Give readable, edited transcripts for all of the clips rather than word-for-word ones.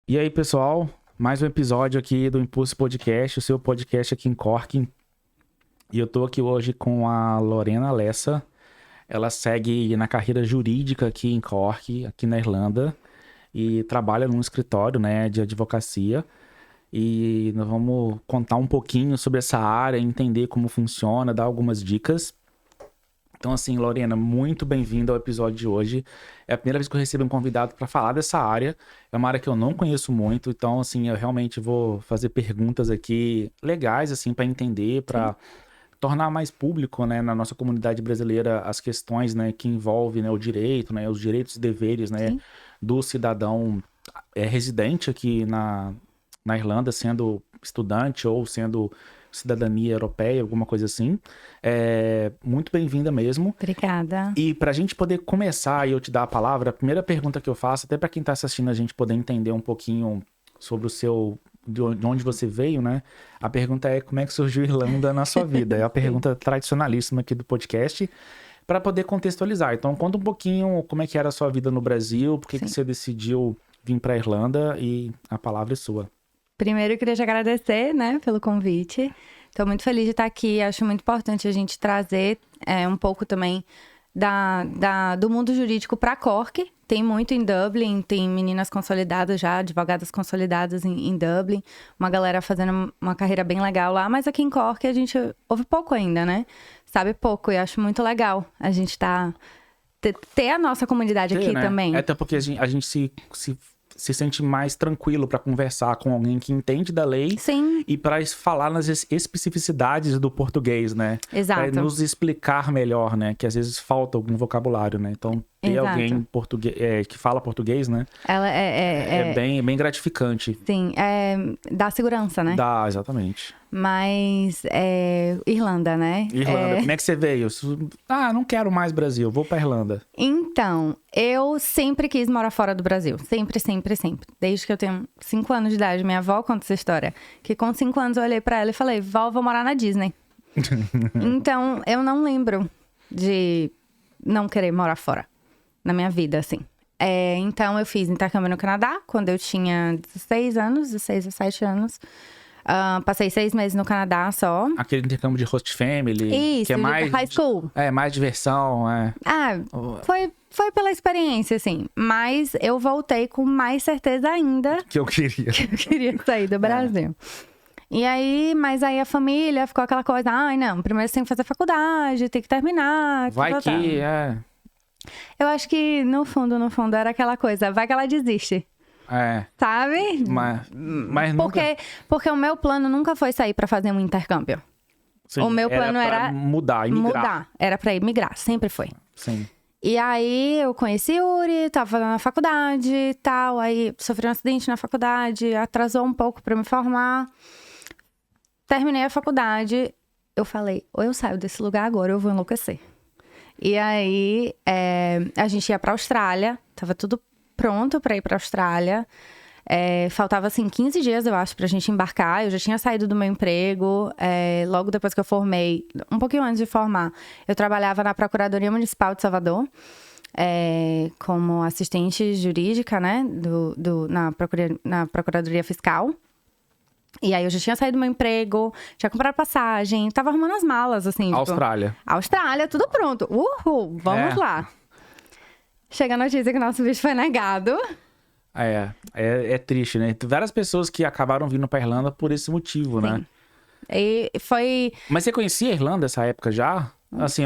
E aí, pessoal, mais um episódio aqui do Impulso Podcast, o seu podcast aqui em Cork. E eu tô aqui hoje com a Lorena Lessa. Ela segue na carreira jurídica aqui em Cork, aqui na Irlanda, e trabalha num escritório, né, de advocacia. E nós vamos contar um pouquinho sobre essa área, entender como funciona, dar algumas dicas. Então, assim, Lorena, muito bem-vinda ao episódio de hoje. É a primeira vez que eu recebo um convidado para falar dessa área. É uma área que eu não conheço muito, então, assim, eu realmente vou fazer perguntas aqui legais, assim, para entender, para tornar mais público, né, na nossa comunidade brasileira as questões, né, que envolvem, né, o direito, né, os direitos e deveres, né, Sim. do cidadão residente aqui na Irlanda, sendo estudante ou sendo cidadania europeia, alguma coisa assim. Muito bem-vinda mesmo. Obrigada. E para a gente poder começar e eu te dar a palavra, a primeira pergunta que eu faço, até para quem está assistindo a gente poder entender um pouquinho sobre de onde você veio, né? A pergunta é como é que surgiu a Irlanda na sua vida? É a pergunta tradicionalíssima aqui do podcast, para poder contextualizar. Então, conta um pouquinho como é que era a sua vida no Brasil, por que que você decidiu vir para a Irlanda e a palavra é sua. Primeiro, eu queria te agradecer, né, pelo convite. Estou muito feliz de estar aqui. Acho muito importante a gente trazer um pouco também do mundo jurídico para Cork. Tem muito em Dublin, tem meninas consolidadas já, advogadas consolidadas em Dublin. Uma galera fazendo uma carreira bem legal lá. Mas aqui em Cork a gente ouve pouco ainda, né? Sabe pouco e acho muito legal a gente ter a nossa comunidade aqui, né? também. Até porque a gente se sente mais tranquilo para conversar com alguém que entende da lei. Sim. E para falar nas especificidades do português, né? Exato. Para nos explicar melhor, né? Que às vezes falta algum vocabulário, né? Então, ter Exato. alguém que fala português, né? Ela É bem gratificante. Sim, dá segurança, né? Dá, exatamente. Mas Irlanda, né? Irlanda, como é que você veio? Não quero mais Brasil, vou pra Irlanda. Então, eu sempre quis morar fora do Brasil. Sempre, sempre, sempre. Desde que eu tenho 5 anos de idade. Minha avó conta essa história. Que com 5 anos eu olhei pra ela e falei, vó, vou morar na Disney. Então, eu não lembro de não querer morar fora. Na minha vida, assim. Então, eu fiz intercâmbio no Canadá, quando eu tinha 16 anos, 16, 17 anos. Passei 6 meses no Canadá só. Aquele intercâmbio de host family. Isso, que é mais high school. Mais diversão, Foi pela experiência, assim. Mas eu voltei com mais certeza ainda que eu queria. que eu queria sair do Brasil. E aí, mas aí a família ficou aquela coisa, não, primeiro você tem que fazer faculdade, tem que terminar. Vai que, Eu acho que, no fundo, era aquela coisa, vai que ela desiste. Sabe? Mas nunca... Porque o meu plano nunca foi sair pra fazer um intercâmbio. Sim, o meu plano era mudar, imigrar. Era pra imigrar, sempre foi. Sim. E aí eu conheci Yuri, tava fazendo na faculdade e tal, aí sofri um acidente na faculdade, atrasou um pouco pra me formar. Terminei a faculdade, eu falei, ou eu saio desse lugar agora, ou eu vou enlouquecer. E aí a gente ia pra Austrália, tava tudo pronto pra ir pra Austrália. Faltava, assim, 15 dias, eu acho, pra gente embarcar. Eu já tinha saído do meu emprego. Logo depois que eu formei, um pouquinho antes de formar, eu trabalhava na Procuradoria Municipal de Salvador, como assistente jurídica, né, na Procuradoria Fiscal. E aí eu já tinha saído do meu emprego, tinha comprado passagem, tava arrumando as malas, assim. Austrália. Austrália, tudo pronto. Uhul, vamos lá. Chega a notícia que o nosso visto foi negado. É triste, né? Tem várias pessoas que acabaram vindo pra Irlanda por esse motivo, né? E foi... Mas você conhecia a Irlanda nessa época já? Assim,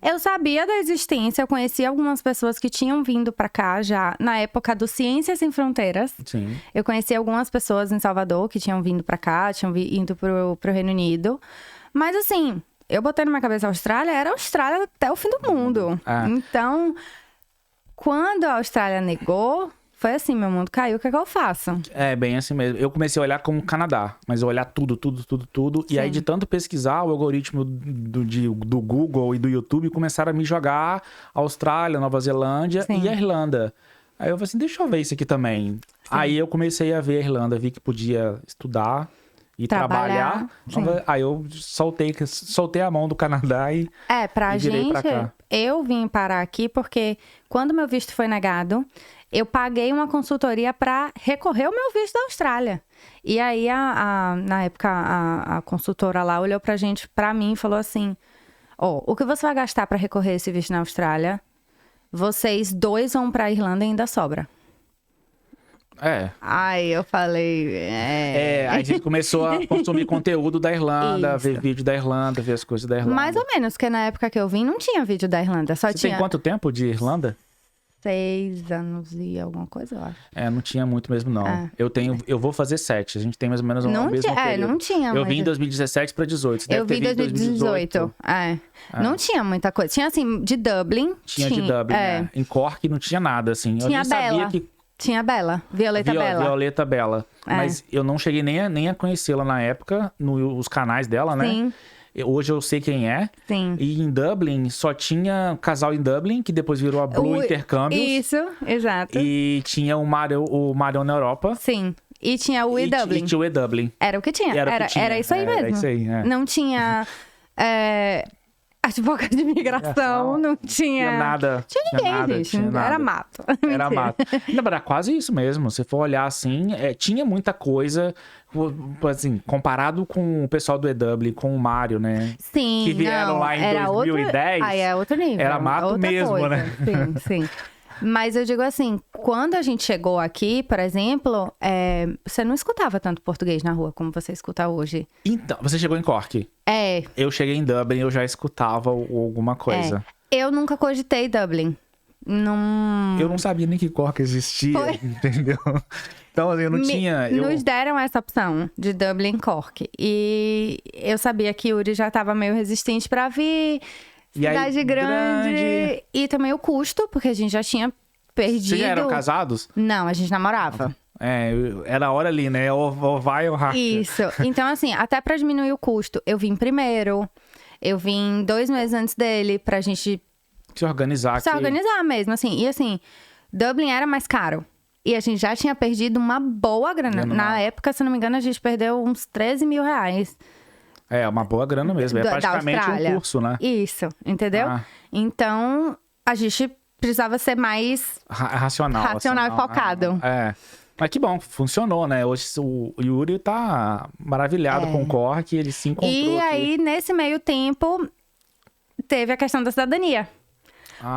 Eu sabia da existência, eu conhecia algumas pessoas que tinham vindo pra cá já na época do Ciências Sem Fronteiras. Sim. Eu conheci algumas pessoas em Salvador que tinham vindo pra cá, tinham ido pro Reino Unido. Mas assim, eu botei na minha cabeça a Austrália, era a Austrália até o fim do mundo. Então, quando a Austrália negou... Foi assim, meu mundo caiu, o que é que eu faço? Bem assim mesmo. Eu comecei a olhar como Canadá, mas eu olhar tudo. Sim. E aí, de tanto pesquisar, o algoritmo do Google e do YouTube começaram a me jogar Austrália, Nova Zelândia e a Irlanda. Aí eu falei assim, deixa eu ver isso aqui também. Sim. Aí eu comecei a ver a Irlanda, vi que podia estudar e trabalhar. Aí eu soltei a mão do Canadá e pra virei gente, pra cá. eu vim parar aqui porque quando meu visto foi negado, eu paguei uma consultoria para recorrer ao meu visto da Austrália. E aí, na época, a consultora lá olhou pra mim e falou assim, o que você vai gastar para recorrer esse visto na Austrália, vocês 2 vão pra Irlanda e ainda sobra. Aí eu falei... aí a gente começou a consumir conteúdo da Irlanda, ver vídeo da Irlanda, ver as coisas da Irlanda. Mais ou menos, porque na época que eu vim não tinha vídeo da Irlanda, só Você tinha... tem quanto tempo de Irlanda? 6 anos e alguma coisa, eu acho. Não tinha muito mesmo, não. Eu vou fazer 7. A gente tem mais ou menos não mesmo período. Não tinha. Eu vim em 2017 para 18. Eu vim em 2018. Não tinha muita coisa. Tinha, assim, de Dublin. Tinha de Dublin, Em Cork não tinha nada, assim. Tinha eu nem sabia que... Tinha a Bela. Violeta Bela. Violeta Bela. Mas eu não cheguei nem a conhecê-la na época, nos canais dela, né? Sim. Hoje eu sei quem é. Sim. E em Dublin, só tinha casal em Dublin, que depois virou a Blue Intercâmbios. Isso, exato. E tinha o Marion na Europa. Sim. E tinha o E-Dublin. E tinha o E-Dublin. Era o que tinha. Era isso aí mesmo. Era isso aí, Não tinha... advogado de imigração, não tinha... nada. Tinha ninguém, gente. Era mato. Era mato. Não, era quase isso mesmo. Se for olhar assim, tinha muita coisa, assim, comparado com o pessoal do E-Dublin, com o Mário, né? Sim, que vieram lá em 2010. Aí é outro nível. Era mato mesmo, coisa. né? Sim. Mas eu digo assim, quando a gente chegou aqui, por exemplo, você não escutava tanto português na rua como você escuta hoje. Então, você chegou em Cork? Eu cheguei em Dublin, eu já escutava alguma coisa. Eu nunca cogitei Dublin. Não... Eu não sabia nem que Cork existia, entendeu? Então, assim, eu não tinha... Nos deram essa opção de Dublin e Cork. E eu sabia que Yuri já estava meio resistente para vir... Cidade grande. E também o custo, porque a gente já tinha perdido... Vocês já eram casados? Não, a gente namorava. Era a hora ali, né? Ou vai ou racha. Isso. Então, assim, até pra diminuir o custo, eu vim primeiro. Eu vim 2 meses antes dele pra gente... Se organizar aqui. Se organizar mesmo, assim. E assim, Dublin era mais caro. E a gente já tinha perdido uma boa grana. Na época, se não me engano, a gente perdeu uns 13 mil reais. Uma boa grana mesmo. É praticamente um curso, né? Isso, entendeu? Então, a gente precisava ser mais... Racional e focado. Mas que bom, funcionou, né? Hoje o Yuri tá maravilhado com o Cork, ele se encontrou E aí, nesse meio tempo, teve a questão da cidadania.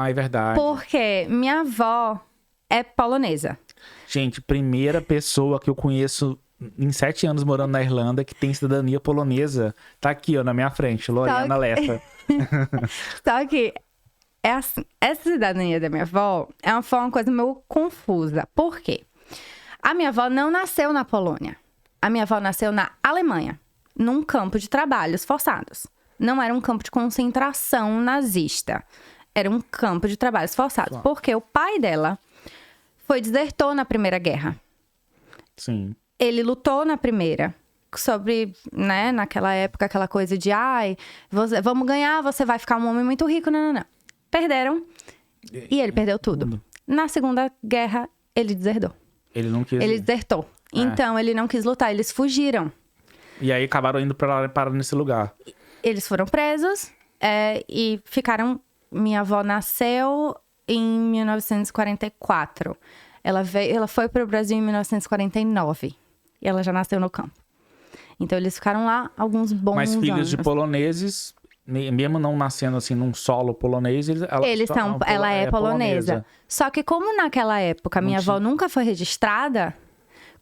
É verdade. Porque minha avó é polonesa. Gente, primeira pessoa que eu conheço... Em 7 anos morando na Irlanda, que tem cidadania polonesa, tá aqui, ó, na minha frente, Lorena Lessa. Só que, assim, essa cidadania da minha avó foi uma coisa meio confusa. Por quê? A minha avó não nasceu na Polônia. A minha avó nasceu na Alemanha, num campo de trabalhos forçados. Não era um campo de concentração nazista. Era um campo de trabalhos forçados. Porque o pai dela foi desertor na Primeira Guerra. Sim. Ele lutou na primeira, sobre, né, naquela época, aquela coisa de, vamos ganhar, você vai ficar um homem muito rico, não. Perderam, e ele perdeu tudo. Na Segunda Guerra, ele desertou. Ele não quis... Ele desertou. Então, ele não quis lutar, eles fugiram. E aí, acabaram indo para nesse lugar. Eles foram presos, e ficaram... Minha avó nasceu em 1944. Ela foi para o Brasil em 1949. E ela já nasceu no campo. Então, eles ficaram lá alguns bons anos. Mas filhos de poloneses, mesmo não nascendo assim num solo polonês, ela é polonesa. Só que como naquela época minha avó nunca foi registrada,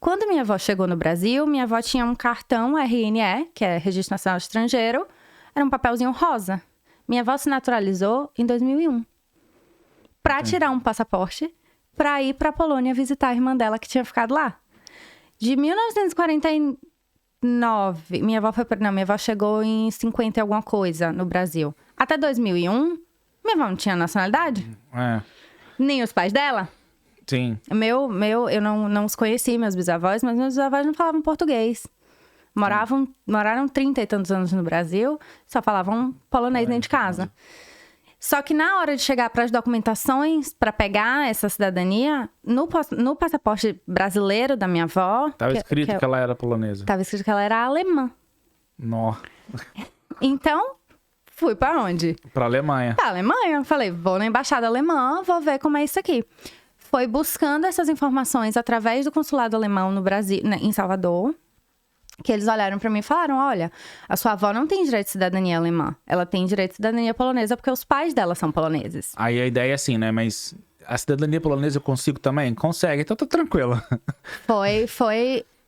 quando minha avó chegou no Brasil, minha avó tinha um cartão RNE, que é Registro Nacional Estrangeiro, era um papelzinho rosa. Minha avó se naturalizou em 2001. Para tirar um passaporte, para ir para a Polônia visitar a irmã dela que tinha ficado lá. De 1949, minha avó chegou em 50 e alguma coisa no Brasil. Até 2001, minha avó não tinha nacionalidade. Nem os pais dela. Sim. Eu não os conheci, meus bisavós, mas meus bisavós não falavam português. Moraram 30 e tantos anos no Brasil, só falavam polonês dentro de casa. Só que na hora de chegar para as documentações, para pegar essa cidadania, no passaporte brasileiro da minha avó... Estava escrito que ela era polonesa. Estava escrito que ela era alemã. Nossa. Então, Fui pra onde? Pra Alemanha. Pra Alemanha. Falei, vou na embaixada alemã, vou ver como é isso aqui. Foi buscando essas informações através do consulado alemão no Brasil, em Salvador, que eles olharam pra mim e falaram, olha, a sua avó não tem direito de cidadania alemã, ela tem direito de cidadania polonesa porque os pais dela são poloneses. Aí a ideia é assim, né? Mas a cidadania polonesa eu consigo também? Consegue, então tá tranquilo.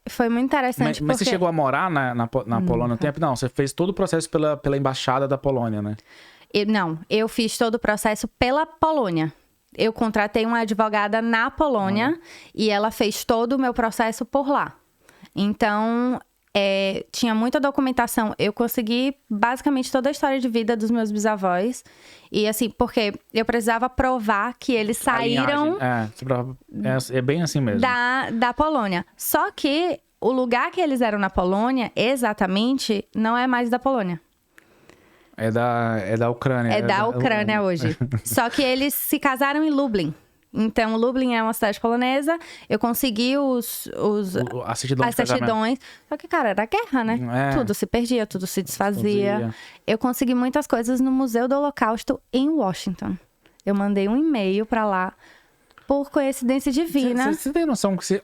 Foi muito interessante. Mas você chegou a morar na Polônia no tempo? Não, você fez todo o processo pela embaixada da Polônia, né? Não, eu fiz todo o processo pela Polônia. Eu contratei uma advogada na Polônia e ela fez todo o meu processo por lá. Então, tinha muita documentação. Eu consegui basicamente toda a história de vida dos meus bisavós. E assim, porque eu precisava provar que eles saíram é bem assim mesmo. Da Polônia. Só que o lugar que eles eram na Polônia, exatamente, não é mais da Polônia. É da Ucrânia. É da Ucrânia hoje. Só que eles se casaram em Lublin. Então, Lublin é uma cidade polonesa. Eu consegui as certidões. Só que, cara, era guerra, né? Tudo se perdia, tudo se desfazia. Eu consegui muitas coisas no Museu do Holocausto em Washington. Eu mandei um e-mail pra lá por coincidência divina. Você tem noção que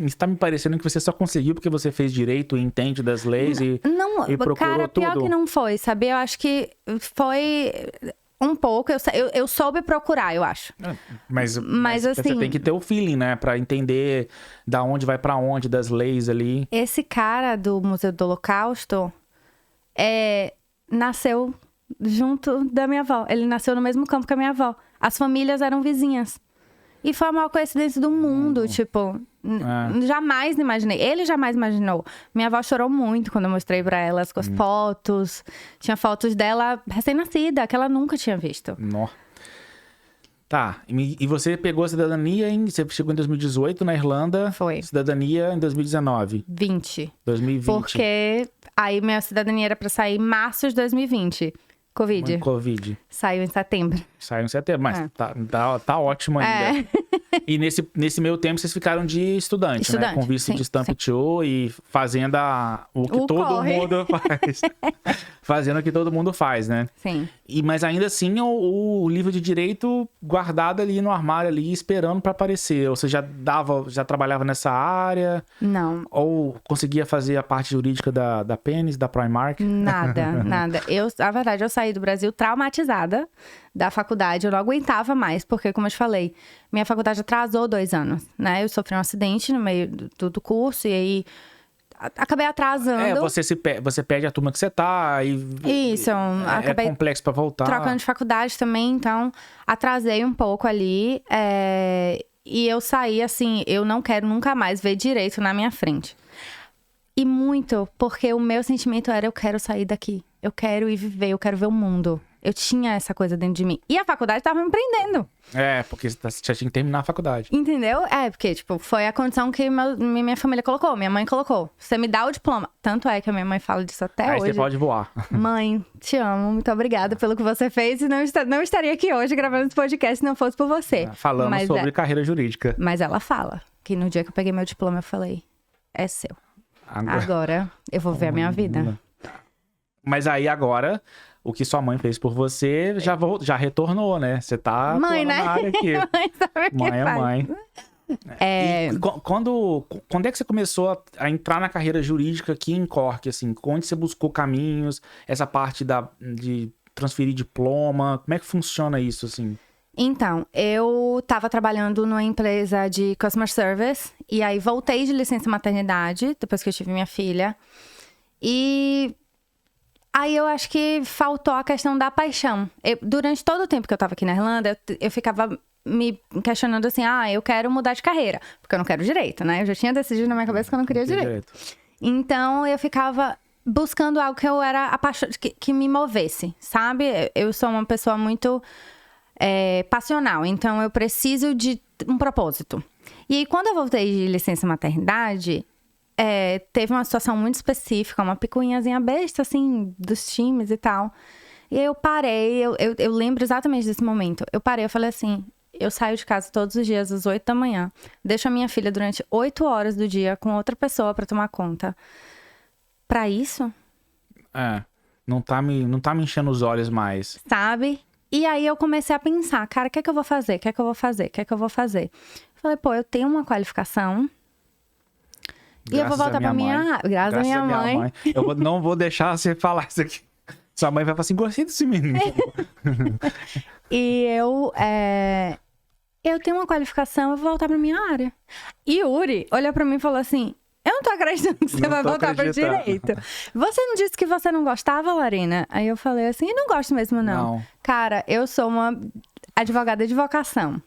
está me parecendo que você só conseguiu porque você fez direito e entende das leis e procurou cara, pior tudo? Que não foi, sabe? Eu acho que foi um pouco. Eu soube procurar, eu acho. Mas assim, você tem que ter o feeling, né? Pra entender da onde vai pra onde, das leis ali. Esse cara do Museu do Holocausto nasceu junto da minha avó. Ele nasceu no mesmo campo que a minha avó. As famílias eram vizinhas. E foi a maior coincidência do mundo, tipo... Jamais imaginei. Ele jamais imaginou. Minha avó chorou muito quando eu mostrei pra ela as fotos. Tinha fotos dela recém-nascida, que ela nunca tinha visto. Nossa. Tá. E você pegou a cidadania você chegou em 2018 na Irlanda. Foi. Cidadania em 2019. 2020. Porque aí minha cidadania era pra sair em março de 2020. Covid. Saiu em setembro. Mas tá ótimo ainda. E nesse meio tempo vocês ficaram de estudante, né? Com visto de Stamp 2 e fazendo o que todo mundo faz. Fazendo o que todo mundo faz, né? Sim. Mas ainda assim o livro de direito guardado ali no armário ali, esperando pra aparecer. Ou você já trabalhava nessa área? Não. Ou conseguia fazer a parte jurídica da Pennies, da Primark? Nada. Na verdade, eu saí do Brasil traumatizada da faculdade. Eu não aguentava mais, porque, como eu te falei, minha faculdade atrasou 2 anos, né? Eu sofri um acidente no meio do curso e aí acabei atrasando. Você perde a turma que você tá e... Isso, acabei complexo pra voltar. Trocando de faculdade também, então atrasei um pouco ali. E eu saí assim, eu não quero nunca mais ver direito na minha frente. E muito, porque o meu sentimento era, eu quero sair daqui. Eu quero ir viver, eu quero ver o mundo. Eu tinha essa coisa dentro de mim. E a faculdade tava me prendendo. Porque você já tinha que terminar a faculdade. Entendeu? Porque, tipo, foi a condição que minha família colocou, minha mãe colocou. Você me dá o diploma. Tanto é que a minha mãe fala disso até hoje. Aí você pode voar. Mãe, te amo, muito obrigada pelo que você fez. E não estaria aqui hoje gravando esse podcast se não fosse por você. Falando sobre carreira jurídica. Mas ela fala que no dia que eu peguei meu diploma, eu falei, é seu. Agora eu vou ver a minha vida. Mas aí agora, o que sua mãe fez por você já retornou, né? Você tá mãe, né? na área aqui. Mãe sabe o que mãe faz. Mãe. E quando é que você começou a entrar na carreira jurídica aqui em Cork, assim? Onde você buscou caminhos? Essa parte de transferir diploma? Como é que funciona isso, assim? Então, eu tava trabalhando numa empresa de customer service. E aí, voltei de licença maternidade, depois que eu tive minha filha. E aí, eu acho que faltou a questão da paixão. Durante todo o tempo que eu tava aqui na Irlanda, eu ficava me questionando assim, eu quero mudar de carreira. Porque eu não quero direito, né? Eu já tinha decidido na minha cabeça que eu não queria direito. Então, eu ficava buscando algo que eu era apaixonada, que me movesse, sabe? Eu sou uma pessoa muito passional, então eu preciso de um propósito. E aí, quando eu voltei de licença maternidade, teve uma situação muito específica, uma picuinhazinha besta, assim, dos times e tal. E aí eu parei, eu lembro exatamente desse momento. Eu parei, eu falei assim, eu saio de casa todos os dias às 8 da manhã, deixo a minha filha durante 8 horas do dia com outra pessoa pra tomar conta. Pra isso? Não tá me enchendo os olhos mais. Sabe? E aí eu comecei a pensar, cara, o que é que eu vou fazer? O que é que eu vou fazer? O que é que eu vou fazer? Falei, pô, eu tenho uma qualificação e eu vou voltar pra minha... Graças a minha mãe. Não vou deixar você falar isso aqui. Sua mãe vai falar assim, gostei desse menino. E eu tenho uma qualificação, eu vou voltar pra minha área. E Yuri olhou pra mim e falou assim, eu não tô acreditando que você vai voltar pro direito. Você não disse que você não gostava, Lorena? Aí eu falei assim, não gosto mesmo não. Cara, eu sou uma advogada de vocação.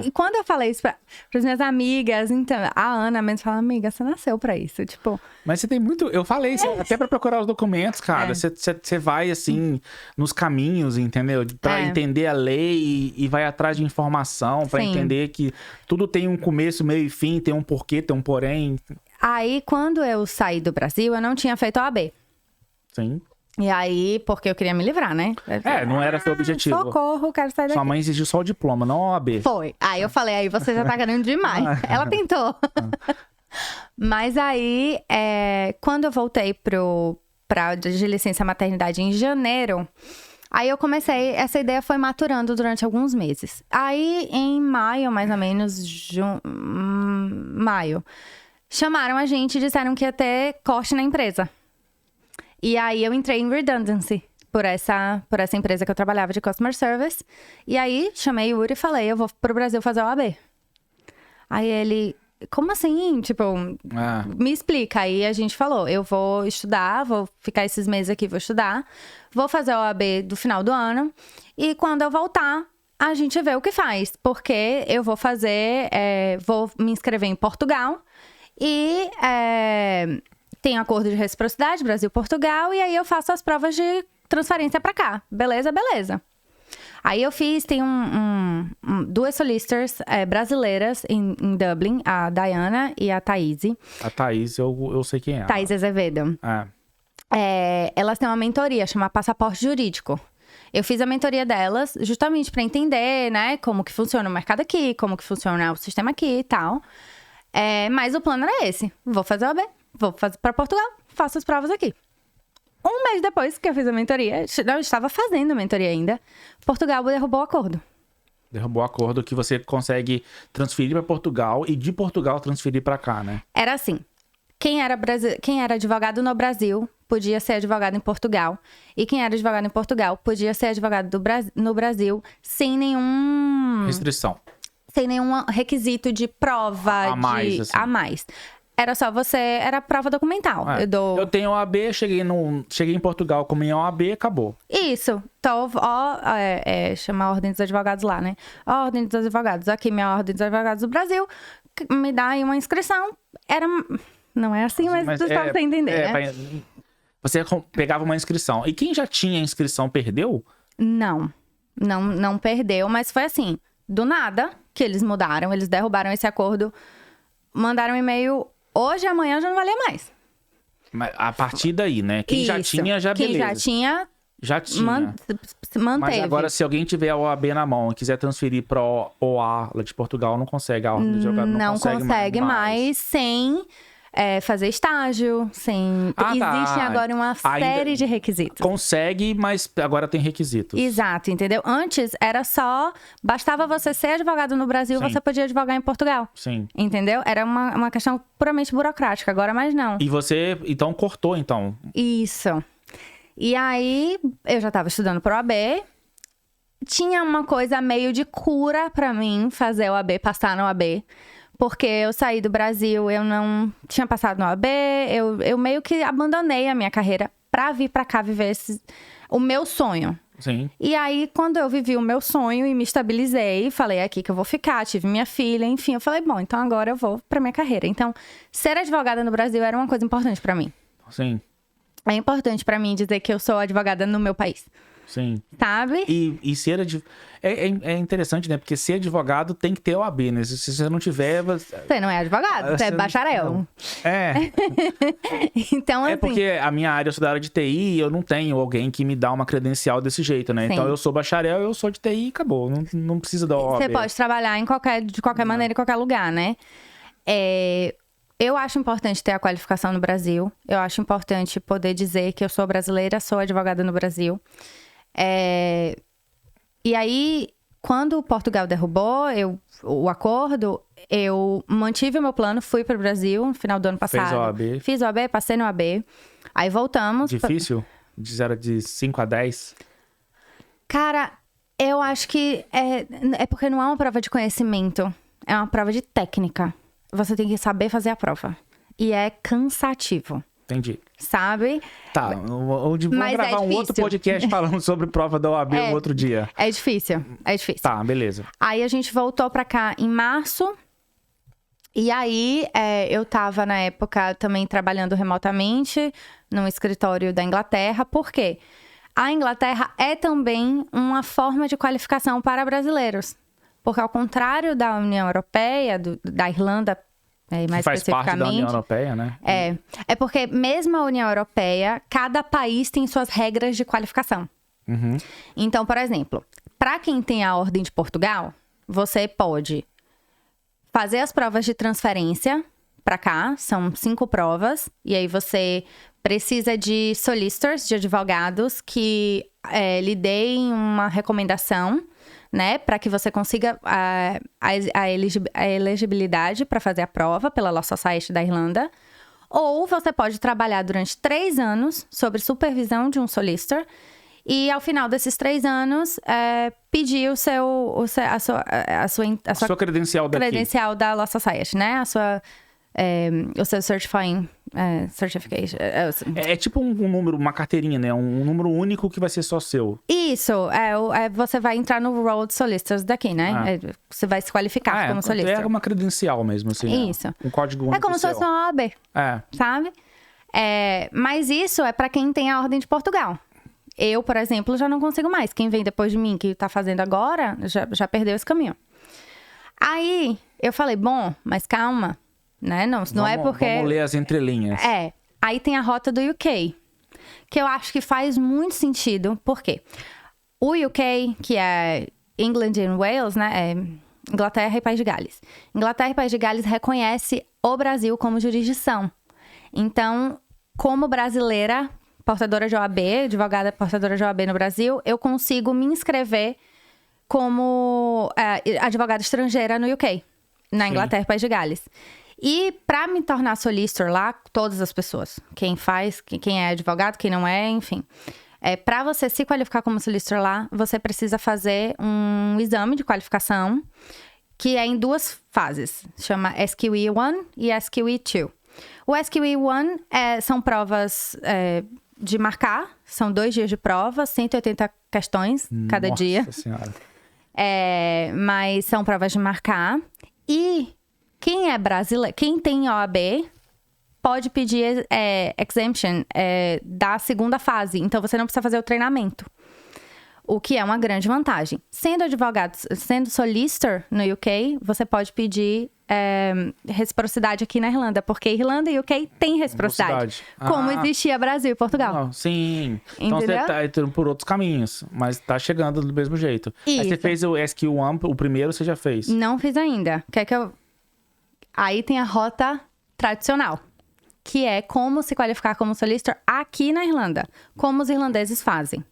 E quando eu falei isso pras minhas amigas, então, a Ana mesmo fala, amiga, você nasceu pra isso, tipo... Mas você tem muito... Eu falei, até pra procurar os documentos, cara. Você vai, assim, nos caminhos, entendeu? Pra entender a lei e vai atrás de informação, pra entender que tudo tem um começo, meio e fim, tem um porquê, tem um porém. Aí, quando eu saí do Brasil, eu não tinha feito OAB. Sim. E aí, porque eu queria me livrar, né? Não era seu objetivo. Socorro, quero sair daqui. Sua mãe exigiu só o diploma, não a OAB. Foi. Aí eu falei, aí você já tá querendo demais. Ela tentou. Mas aí, quando eu voltei de licença maternidade em janeiro, aí eu comecei, essa ideia foi maturando durante alguns meses. Aí, em maio, mais ou menos, maio, chamaram a gente e disseram que ia ter corte na empresa. E aí eu entrei em redundancy por essa empresa que eu trabalhava de customer service. E aí chamei o Yuri e falei, eu vou pro Brasil fazer o OAB. Aí ele, como assim? Tipo, me explica. Aí a gente falou, eu vou estudar, vou ficar esses meses aqui, vou estudar. Vou fazer o OAB do final do ano. E quando eu voltar, a gente vê o que faz. Porque eu vou vou me inscrever em Portugal. E... tem acordo de reciprocidade, Brasil-Portugal, e aí eu faço as provas de transferência pra cá. Beleza, beleza. Aí eu tem duas solicitors brasileiras em Dublin, a Diana e a Thaís. A Thaís, eu sei quem é. Thaís Azevedo. Elas têm uma mentoria, chama Passaporte Jurídico. Eu fiz a mentoria delas justamente pra entender, né, como que funciona o mercado aqui, como que funciona o sistema aqui e tal. Mas o plano era esse. Vou fazer o OAB. Vou fazer para Portugal, faço as provas aqui. Um mês depois que eu fiz a mentoria, eu estava fazendo a mentoria ainda, Portugal derrubou o acordo. Derrubou o acordo que você consegue transferir para Portugal e de Portugal transferir para cá, né? Era assim, quem era advogado no Brasil podia ser advogado em Portugal. E quem era advogado em Portugal podia ser advogado no Brasil sem nenhum... restrição. Sem nenhum requisito de prova a mais. Era só era prova documental. Eu tenho OAB, cheguei em Portugal como em OAB, acabou. Isso. Então, chama a Ordem dos Advogados lá, né? A Ordem dos Advogados. Aqui, minha Ordem dos Advogados do Brasil. Me dá aí uma inscrição. Não é assim, mas tu sabe entender, né? Você pegava uma inscrição. E quem já tinha inscrição perdeu? Não perdeu, mas foi assim. Do nada que eles mudaram, eles derrubaram esse acordo. Mandaram um e-mail... Hoje e amanhã já não valia mais. Mas a partir daí, né? Quem já tinha, já beleza. Quem já tinha... Já tinha. Manteve. Mas agora, se alguém tiver a OAB na mão e quiser transferir para OA de Portugal, não consegue. A ordem de advogado não consegue mais sem fazer estágio, sem... Existe agora uma série de requisitos. Consegue, mas agora tem requisitos. Exato, entendeu? Antes era só... Bastava você ser advogado no Brasil, você podia advogar em Portugal. Sim. Entendeu? Era uma questão puramente burocrática, agora mais não. E você, então, cortou, então? Isso. E aí, eu já tava estudando pro OAB. Tinha uma coisa meio de cura pra mim fazer o OAB, passar no OAB. Porque eu saí do Brasil, eu não tinha passado no OAB, eu meio que abandonei a minha carreira pra vir pra cá viver o meu sonho. Sim. E aí, quando eu vivi o meu sonho e me estabilizei, falei aqui que eu vou ficar, tive minha filha, enfim, eu falei, bom, então agora eu vou pra minha carreira. Então, ser advogada no Brasil era uma coisa importante pra mim. Sim. É importante pra mim dizer que eu sou advogada no meu país. Sim. Sabe? E ser advogado... É interessante, né? Porque ser advogado tem que ter OAB, né? Se você não tiver... Você não é advogado, você é bacharel. Não. Então, assim... É porque a minha área, eu sou da área de TI e eu não tenho alguém que me dá uma credencial desse jeito, né? Sim. Então, eu sou bacharel, eu sou de TI e acabou. Não precisa da OAB. Você pode trabalhar de qualquer maneira, em qualquer lugar, né? Eu acho importante ter a qualificação no Brasil. Eu acho importante poder dizer que eu sou brasileira, sou advogada no Brasil. E aí, quando Portugal derrubou o acordo, eu mantive o meu plano, fui para o Brasil no final do ano passado. Fez OAB? Fiz OAB, passei no OAB. Aí voltamos. Difícil? De 0 de 5 a 10? Cara, eu acho que é porque não é uma prova de conhecimento. É uma prova de técnica. Você tem que saber fazer a prova. E é cansativo. Entendi. Sabe? Tá, vamos Mas gravar um outro difícil. podcast falando sobre prova da OAB um outro dia. É difícil. É difícil. Tá, beleza. Aí a gente voltou pra cá em março. E aí, eu tava, na época, também trabalhando remotamente num escritório da Inglaterra. Por quê? A Inglaterra é também uma forma de qualificação para brasileiros. Porque, ao contrário da União Europeia, da Irlanda, mais Faz especificamente... parte da União Europeia, né? É porque, mesmo a União Europeia, cada país tem suas regras de qualificação. Uhum. Então, por exemplo, para quem tem a Ordem de Portugal, você pode fazer as provas de transferência para cá, são 5 provas, e aí você precisa de solicitors, de advogados, que lhe deem uma recomendação, né, para que você consiga a elegibilidade para fazer a prova pela Law Society da Irlanda. Ou você pode trabalhar durante 3 anos sob supervisão de um solicitor e, ao final desses 3 anos, pedir a sua credencial daqui. credencial da Law Society, né? O seu certifying certification. É tipo um número, uma carteirinha, né? Um número único que vai ser só seu. Isso, você vai entrar no role de solicitors daqui, né? Você vai se qualificar como solicitor. É uma credencial mesmo, assim. Isso. Um código único. É como se fosse uma OAB, sabe? Mas isso é para quem tem a Ordem de Portugal. Eu, por exemplo, já não consigo mais. Quem vem depois de mim, que tá fazendo agora, já perdeu esse caminho. Aí, eu falei, bom, mas calma, né? Não é porque... Vamos ler as entrelinhas. Aí tem a rota do UK, que eu acho que faz muito sentido. Por quê? O UK, que é England and Wales, né? É Inglaterra e País de Gales. Inglaterra e País de Gales reconhece o Brasil como jurisdição. Então, como brasileira, portadora de OAB, advogada portadora de OAB no Brasil, eu consigo me inscrever como advogada estrangeira no UK, na Inglaterra e País de Gales. E para me tornar solicitor lá, todas as pessoas, quem é advogado, quem não é, enfim. Para você se qualificar como solicitor lá, você precisa fazer um exame de qualificação, que é em 2 fases. Chama SQE1 e SQE2. O SQE1 são provas de marcar, são 2 dias de prova, 180 questões cada dia. Nossa Senhora. Mas são provas de marcar. E quem é brasileiro, quem tem OAB, pode pedir exemption da segunda fase. Então, você não precisa fazer o treinamento. O que é uma grande vantagem. Sendo advogado, sendo solicitor no UK, você pode pedir reciprocidade aqui na Irlanda. Porque Irlanda e UK tem reciprocidade. Como existia Brasil e Portugal. Não, sim. Então você tá indo por outros caminhos, mas tá chegando do mesmo jeito. Isso. Aí você fez o SQ1, o primeiro você já fez? Não fiz ainda. Aí tem a rota tradicional, que é como se qualificar como solicitor aqui na Irlanda. Como os irlandeses fazem.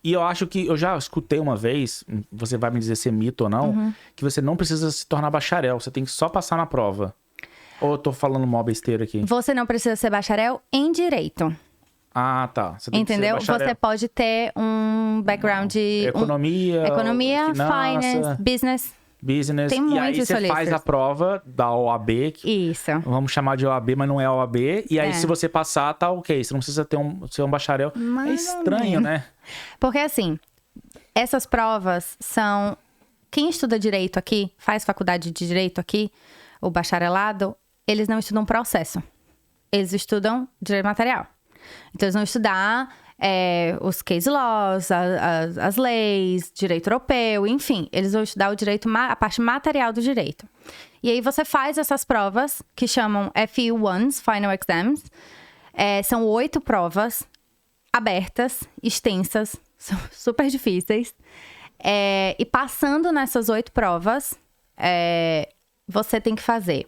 E eu acho que eu já escutei uma vez, você vai me dizer se é mito ou não, que você não precisa se tornar bacharel, você tem que só passar na prova. Ou eu tô falando mó besteira aqui? Você não precisa ser bacharel em direito. Ah, tá. Você tem Entendeu? que ser bacharel. Você pode ter um background de... Economia, finance, business. Tem muitos e aí você faz a prova da OAB. Isso. Vamos chamar de OAB, mas não é OAB. E aí, se você passar, tá ok. Você não precisa ser um bacharel. É estranho, né? Porque, assim, essas provas são... Quem estuda direito aqui, faz faculdade de direito aqui, o bacharelado, eles não estudam processo. Eles estudam direito material. Então, eles vão estudar... os case laws, as leis, direito europeu, enfim. Eles vão estudar a parte material do direito. E aí você faz essas provas, que chamam FE1s, Final Exams. São 8 provas abertas, extensas, são super difíceis. E passando nessas 8 provas, você tem que fazer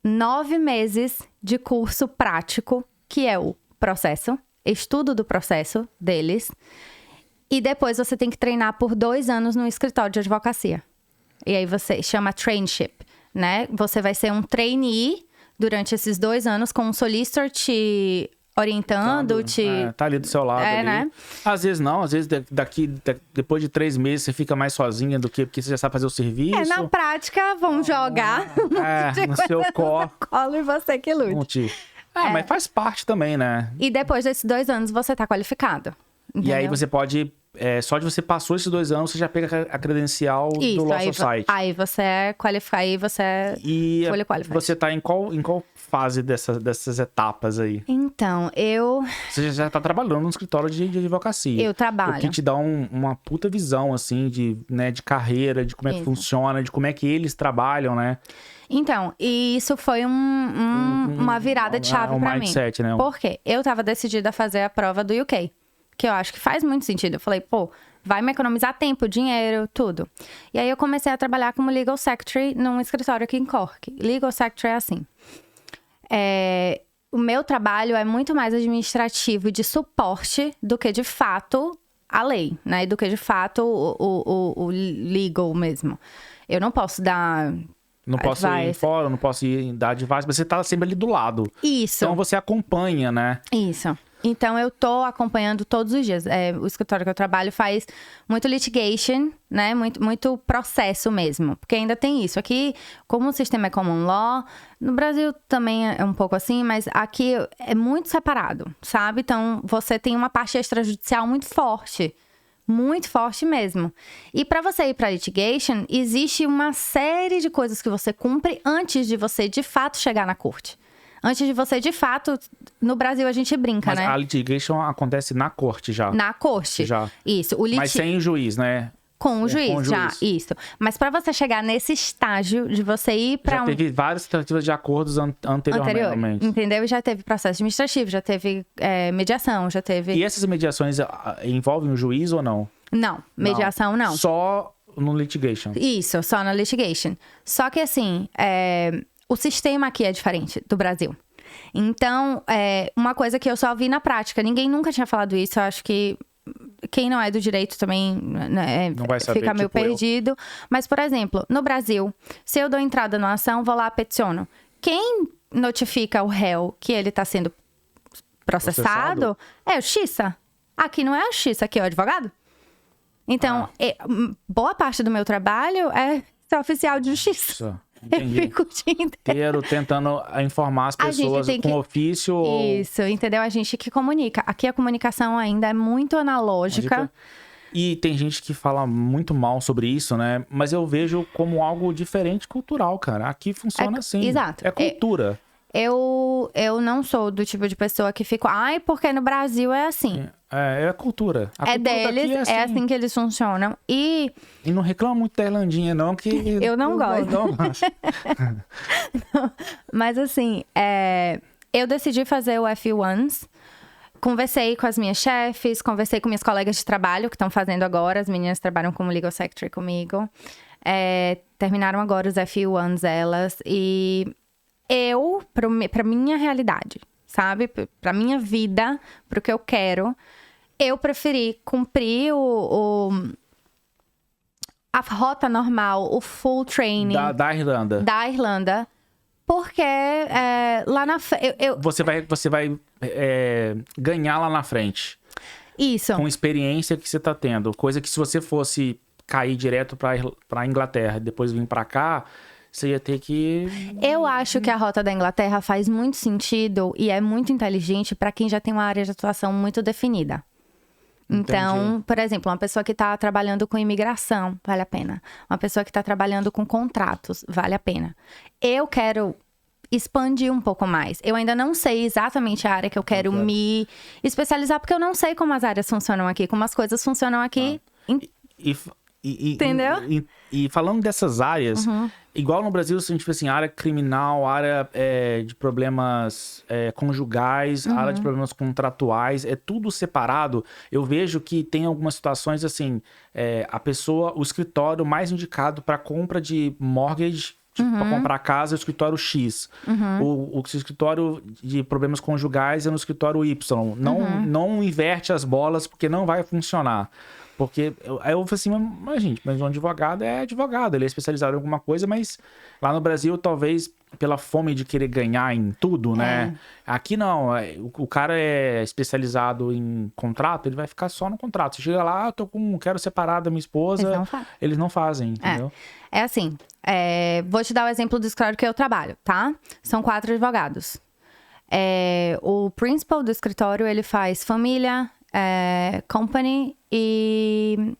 9 meses de curso prático, que é o processo, estudo do processo deles. E depois você tem que treinar por 2 anos no escritório de advocacia. E aí você chama traineeship, né? Você vai ser um trainee durante esses 2 anos com um solicitor te orientando, tá ali do seu lado. Ali. Né? Às vezes não, às vezes depois de 3 meses você fica mais sozinha do que porque você já sabe fazer o serviço. Na prática, vamos jogar no seu colo e você que lute. Mas faz parte também, né? E depois desses 2 anos você tá qualificado. Entendeu? E aí você pode... só de você passou esses 2 anos, você já pega a credencial do Law Society. Aí você é qualificado, aí você é fully qualified. Você tá em qual fase dessas etapas aí? Então, Você já tá trabalhando no escritório de advocacia. Eu trabalho. O que te dá uma puta visão, assim, de carreira, de como é que funciona, de como é que eles trabalham, né? Então, e isso foi uma virada de chave pra mindset, mim. Né? Por quê? Eu tava decidida a fazer a prova do UK. Que eu acho que faz muito sentido. Eu falei, vai me economizar tempo, dinheiro, tudo. E aí eu comecei a trabalhar como Legal Secretary num escritório aqui em Cork. Legal Secretary é assim. O meu trabalho é muito mais administrativo de suporte do que, de fato, a lei, né? Do que, de fato, o legal mesmo. Eu não posso dar... Não posso ir fora, não posso ir dar advice, mas você tá sempre ali do lado. Isso. Então você acompanha, né? Isso. Então, eu tô acompanhando todos os dias. O escritório que eu trabalho faz muito litigation, né? Muito processo mesmo. Porque ainda tem isso. Aqui, como o sistema é common law, no Brasil também é um pouco assim, mas aqui é muito separado, sabe? Então, você tem uma parte extrajudicial muito forte mesmo. E para você ir para litigation, existe uma série de coisas que você cumpre antes de você, de fato, chegar na corte. Antes de você, de fato, no Brasil a gente brinca, né? Mas a litigation acontece na corte já. Na corte. Já. Isso. Mas sem o juiz, né? Com o juiz, já. Isso. Mas para você chegar nesse estágio de você ir para já teve várias tentativas de acordos anteriormente. Entendeu? E já teve processo administrativo, já teve mediação, já teve... E essas mediações envolvem o juiz ou não? Não. Mediação não. Só no litigation. Isso, só no litigation. Só que assim... O sistema aqui é diferente do Brasil. Então, uma coisa que eu só vi na prática. Ninguém nunca tinha falado isso. Eu acho que quem não é do direito também não vai saber, fica meio perdido. Mas, por exemplo, no Brasil, se eu dou entrada numa ação, vou lá, peticiono. Quem notifica o réu que ele está sendo processado é a justiça. Aqui não é a justiça, aqui é o advogado. Então, boa parte do meu trabalho é ser oficial de justiça. Entendi. Eu fico o dia inteiro tentando informar as pessoas com ofício. Isso, entendeu? A gente que comunica. Aqui a comunicação ainda é muito analógica. E tem gente que fala muito mal sobre isso, né? Mas eu vejo como algo diferente cultural, cara. Aqui funciona assim. Exato. É cultura. Eu não sou do tipo de pessoa que fico... porque no Brasil é assim. É cultura. A cultura deles, é assim que eles funcionam. E não reclama muito da Irlandinha, não, que... Eu não gosto. Mas assim, eu decidi fazer o F1s. Conversei com as minhas chefes, conversei com minhas colegas de trabalho que estão fazendo agora. As meninas trabalham como Legal Secretary comigo. Terminaram agora os F1s, elas. E pra minha realidade, sabe? Pra minha vida, pro que eu quero, eu preferi cumprir a rota normal, o full training. Da Irlanda. Da Irlanda. Porque lá na frente... Você vai ganhar lá na frente. Isso. Com experiência que você tá tendo. Coisa que se você fosse cair direto pra Inglaterra e depois vir pra cá... Você ia ter que... Eu acho que a rota da Inglaterra faz muito sentido e é muito inteligente para quem já tem uma área de atuação muito definida. Então, Entendi. por exemplo, uma pessoa que está trabalhando com imigração, vale a pena. Uma pessoa que está trabalhando com contratos, vale a pena. Eu quero expandir um pouco mais. Eu ainda não sei exatamente a área que eu quero me especializar, porque eu não sei como as áreas funcionam aqui, como as coisas funcionam aqui. Entendeu? E falando dessas áreas, igual no Brasil, se a gente vê assim, área criminal, área de problemas conjugais, área de problemas contratuais, é tudo separado. Eu vejo que tem algumas situações assim, o escritório mais indicado para compra de mortgage Tipo, pra comprar casa é o escritório X. O escritório de problemas conjugais é no escritório Y. Não inverte as bolas, porque não vai funcionar. Porque aí eu falei assim, mas gente, mas um advogado é advogado, ele é especializado em alguma coisa, mas lá no Brasil, talvez pela fome de querer ganhar em tudo, né? Aqui não, o cara é especializado em contrato, ele vai ficar só no contrato. Você chega lá, quero separar da minha esposa, eles não fazem, entendeu? É assim, vou te dar o exemplo do escritório que eu trabalho, tá? São 4 advogados. O principal do escritório, ele faz família, company e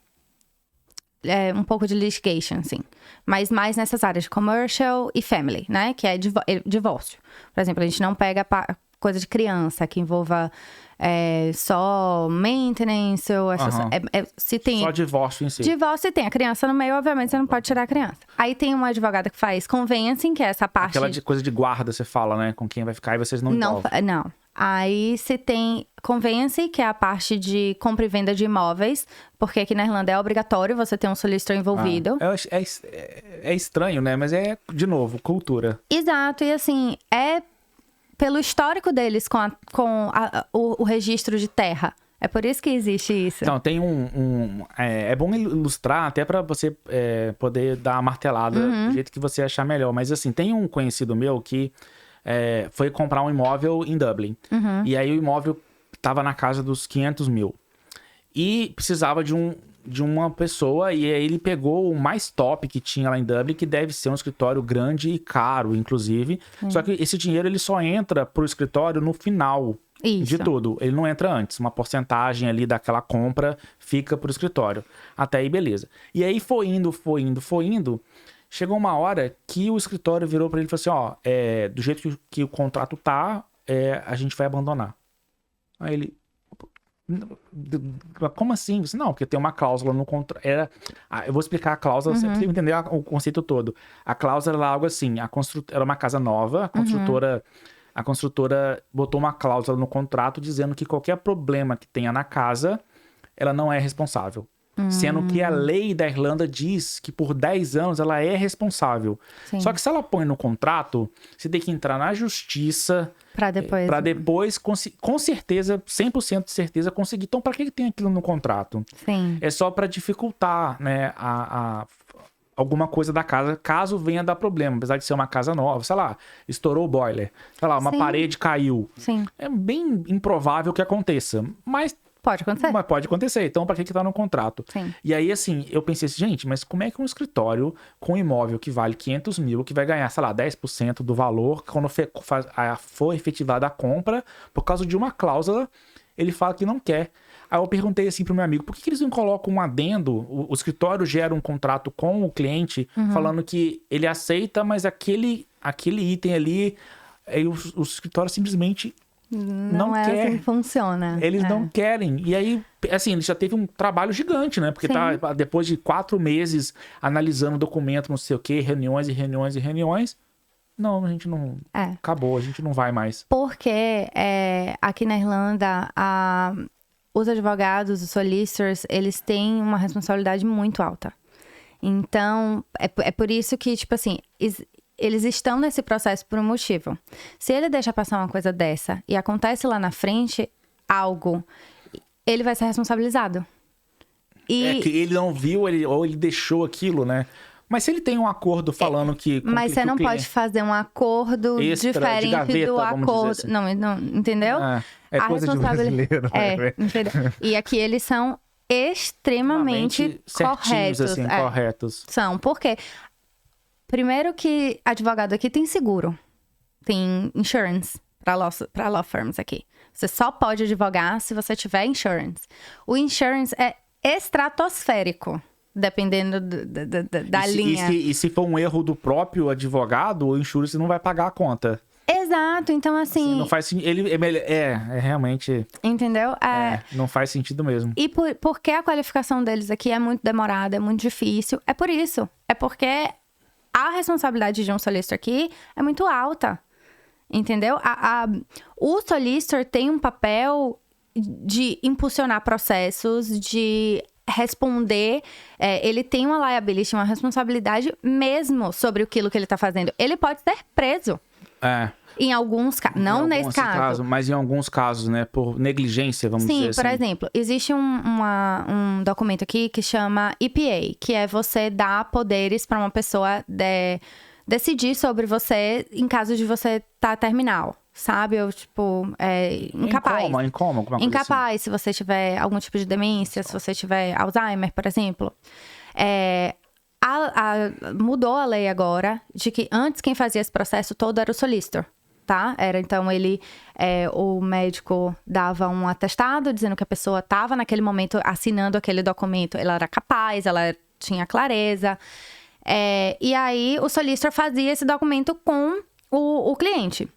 um pouco de litigation, assim. Mas mais nessas áreas de commercial e family, né? Que é divórcio. Por exemplo, a gente não pega coisa de criança que envolva só maintenance ou se tem... Só divórcio em si. Divórcio, se tem a criança no meio, obviamente você não pode tirar a criança. Aí tem uma advogada que faz conveyancing, que é essa parte... Aquela coisa de guarda, você fala, né? Com quem vai ficar e vocês não envolvem. Não. Aí você tem conveyance, que é a parte de compra e venda de imóveis, porque aqui na Irlanda é obrigatório você ter um solicitor envolvido. É estranho, né? Mas de novo, cultura. Exato, e assim, pelo histórico deles com o registro de terra. É por isso que existe isso. Então, tem é bom ilustrar até para você poder dar uma martelada do jeito que você achar melhor. Mas assim, tem um conhecido meu que foi comprar um imóvel em Dublin. E aí o imóvel estava na casa dos 500 mil. E precisava de uma pessoa, e aí ele pegou o mais top que tinha lá em Dublin, que deve ser um escritório grande e caro, inclusive. Só que esse dinheiro ele só entra pro escritório no final de tudo. Ele não entra antes. Uma porcentagem ali daquela compra fica pro escritório. Até aí, beleza. E aí foi indo. Chegou uma hora que o escritório virou pra ele e falou assim, do jeito que o contrato tá, a gente vai abandonar. Aí ele... Como assim? Não, porque tem uma cláusula no contrato. Eu vou explicar a cláusula pra você entender o conceito todo. A cláusula era algo assim: era uma casa nova, a construtora botou uma cláusula no contrato dizendo que qualquer problema que tenha na casa, ela não é responsável. Sendo que a lei da Irlanda diz que por 10 anos ela é responsável. Sim. Só que se ela põe no contrato, você tem que entrar na justiça para depois com certeza, 100% de certeza, conseguir. Então, para que tem aquilo no contrato? Sim. É só para dificultar, né, alguma coisa da casa, caso venha dar problema. Apesar de ser uma casa nova, sei lá, estourou o boiler, sei lá, uma parede caiu. Sim. É bem improvável que aconteça, mas... Pode acontecer. Mas pode acontecer. Então, para que tá no contrato? Sim. E aí, assim, eu pensei assim, gente, mas como é que um escritório com um imóvel que vale 500 mil, que vai ganhar, sei lá, 10% do valor, quando for efetivada a compra, por causa de uma cláusula, ele fala que não quer. Aí eu perguntei assim pro meu amigo, por que eles não colocam um adendo? O escritório gera um contrato com o cliente, falando que ele aceita, mas aquele item ali, aí o escritório simplesmente... Não quer. Assim que funciona. Eles não querem. E aí, assim, ele já teve um trabalho gigante, né? Porque tá depois de 4 meses analisando o documento, não sei o quê, reuniões. Não, a gente não... Acabou, a gente não vai mais. Porque aqui na Irlanda, os advogados, os solicitors, eles têm uma responsabilidade muito alta. Então, é por isso que, tipo assim... Eles estão nesse processo por um motivo. Se ele deixa passar uma coisa dessa e acontece lá na frente algo, ele vai ser responsabilizado. É que ele não viu, ou ele deixou aquilo, né? Mas se ele tem um acordo falando que... Mas você não pode fazer um acordo diferente gaveta, do acordo. Assim. Não, entendeu? É coisa de brasileiro. Entendeu? E aqui eles são extremamente corretos. Assim, corretos. São, porque... Primeiro que advogado aqui tem seguro. Tem insurance para law firms aqui. Você só pode advogar se você tiver insurance. O insurance é estratosférico, dependendo da linha. E se for um erro do próprio advogado, o insurance não vai pagar a conta. Exato, então assim... Não faz sentido. Realmente... Entendeu? Não faz sentido mesmo. E porque a qualificação deles aqui é muito demorada, é muito difícil, é por isso. É porque... A responsabilidade de um solicitor aqui é muito alta, entendeu? O solicitor tem um papel de impulsionar processos, de responder, ele tem uma liability, uma responsabilidade mesmo sobre aquilo que ele tá fazendo. Ele pode ser preso. Em alguns casos, não nesse caso. Mas em alguns casos, né? Por negligência, vamos dizer assim. Sim, por exemplo, existe um documento aqui que chama EPA, que é você dar poderes para uma pessoa decidir sobre você em caso de você estar terminal, sabe? Ou, tipo, incapaz. Em coma, alguma coisa incapaz, assim. Se você tiver algum tipo de demência, se você tiver Alzheimer, por exemplo. Mudou a lei agora de que antes quem fazia esse processo todo era o solicitor, tá? Então, o médico dava um atestado dizendo que a pessoa estava naquele momento assinando aquele documento, ela era capaz, ela tinha clareza. E aí, o solicitor fazia esse documento com o cliente.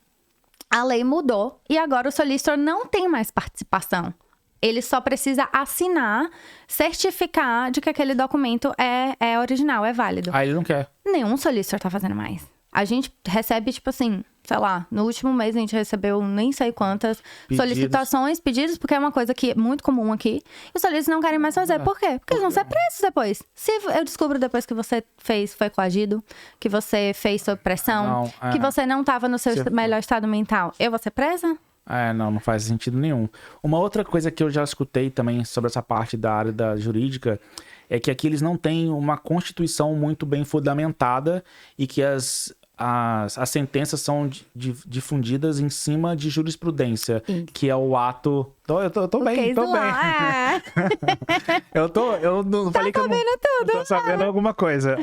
A lei mudou e agora o solicitor não tem mais participação. Ele só precisa assinar, certificar de que aquele documento é original, é válido. Ele não quer. Nenhum solicitor tá fazendo mais. A gente recebe, tipo assim, sei lá, no último mês a gente recebeu nem sei quantas solicitações, pedidos, porque é uma coisa que é muito comum aqui. E os solicitores não querem mais fazer. Por quê? Porque eles vão ser presos depois. Se eu descubro depois que você foi coagido, que você fez sob pressão, que você não tava no seu melhor estado mental, eu vou ser presa? Não faz sentido nenhum. Uma outra coisa que eu já escutei também sobre essa parte da área da jurídica é que aqui eles não têm uma constituição muito bem fundamentada e que as sentenças são difundidas em cima de jurisprudência, que é o ato... Eu tô bem, tô bem. Eu não falei que eu não... tudo. Eu tô sabendo alguma coisa.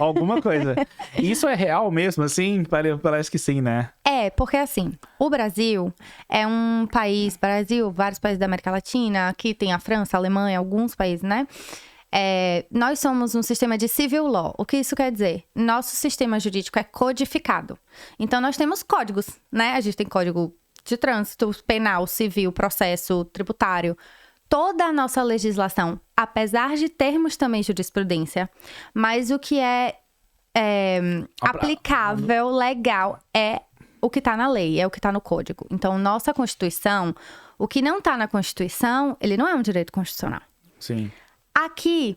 Isso é real mesmo, assim? Parece que sim, né? Porque assim, o Brasil é um país... vários países da América Latina, aqui tem a França, a Alemanha, alguns países, né? Nós somos um sistema de civil law. O que isso quer dizer? Nosso sistema jurídico é codificado. Então, nós temos códigos, né? A gente tem código de trânsito, penal, civil, processo, tributário. Toda a nossa legislação, apesar de termos também jurisprudência, mas o que é aplicável, legal, é o que está na lei, é o que está no código. Então, nossa Constituição, o que não está na Constituição, ele não é um direito constitucional. Sim. Aqui,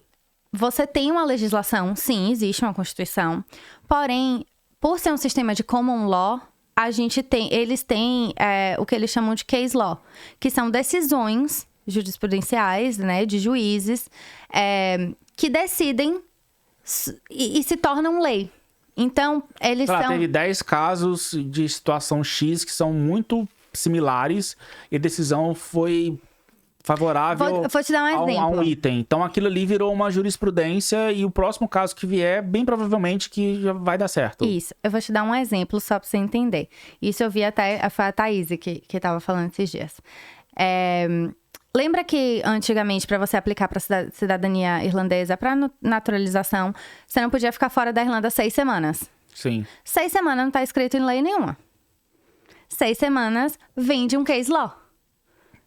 você tem uma legislação, sim, existe uma Constituição, porém, por ser um sistema de common law, eles têm o que eles chamam de case law, que são decisões jurisprudenciais, né, de juízes, que decidem e se tornam lei. Então, teve 10 casos de situação X que são muito similares e a decisão foi favorável vou te dar um exemplo. A um item. Então, aquilo ali virou uma jurisprudência e o próximo caso que vier, bem provavelmente que já vai dar certo. Isso. Eu vou te dar um exemplo só pra você entender. Isso eu vi até, foi a Thaís que tava falando esses dias. Lembra que antigamente, para você aplicar para cidadania irlandesa, para naturalização, você não podia ficar fora da Irlanda 6 semanas? Sim. 6 semanas não tá escrito em lei nenhuma. 6 semanas vem de um case law.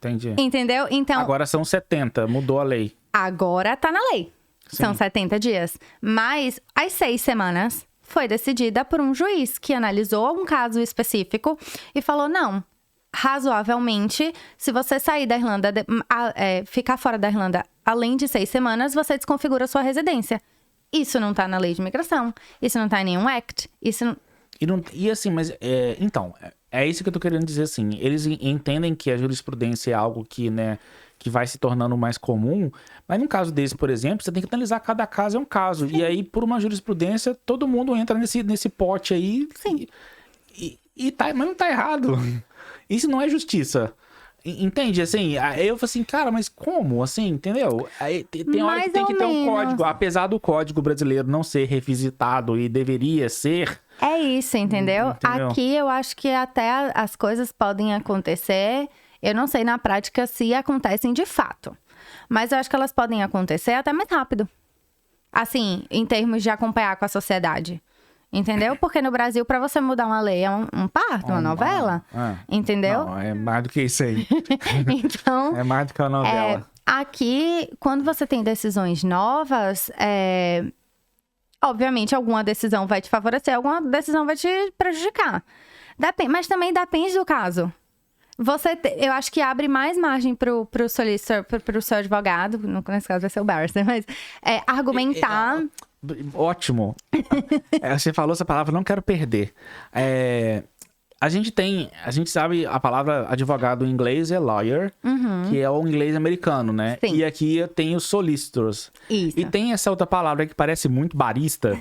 Entendi. Entendeu? Então, agora são 70, mudou a lei. Agora tá na lei. Sim. São 70 dias. Mas as 6 semanas foi decidida por um juiz que analisou um caso específico e falou, não, razoavelmente, se você sair da Irlanda, ficar fora da Irlanda além de 6 semanas, você desconfigura a sua residência. Isso não tá na lei de imigração, isso não tá em nenhum act, isso não... E assim, mas, então, é isso que eu tô querendo dizer, assim, eles entendem que a jurisprudência é algo que, né, que vai se tornando mais comum, mas num caso desse, por exemplo, você tem que analisar cada caso, é um caso, e aí, por uma jurisprudência, todo mundo entra nesse pote aí. Sim. Mas não tá errado. Isso não é justiça. Entende? Assim, aí eu falo assim, cara, mas como? Assim, entendeu? Aí tem hora que tem que ter um código. Apesar do código brasileiro não ser revisitado e deveria ser... É isso, entendeu? Aqui eu acho que até as coisas podem acontecer. Eu não sei na prática se acontecem de fato. Mas eu acho que elas podem acontecer até mais rápido. Assim, em termos de acompanhar com a sociedade. Entendeu? Porque no Brasil, pra você mudar uma lei, é um parto, uma novela. Entendeu? Não, é mais do que isso aí. Então... é mais do que uma novela. Aqui, quando você tem decisões novas, obviamente, alguma decisão vai te favorecer, alguma decisão vai te prejudicar. Mas também depende do caso. Eu acho que abre mais margem pro solicitor, pro seu advogado, nesse caso vai ser o barrister, mas argumentar... Ótimo. Você falou essa palavra, não quero perder. A gente sabe a palavra advogado em inglês é lawyer, que é o inglês americano, né? Sim. E aqui tem os solicitors. Isso. E tem essa outra palavra que parece muito barista.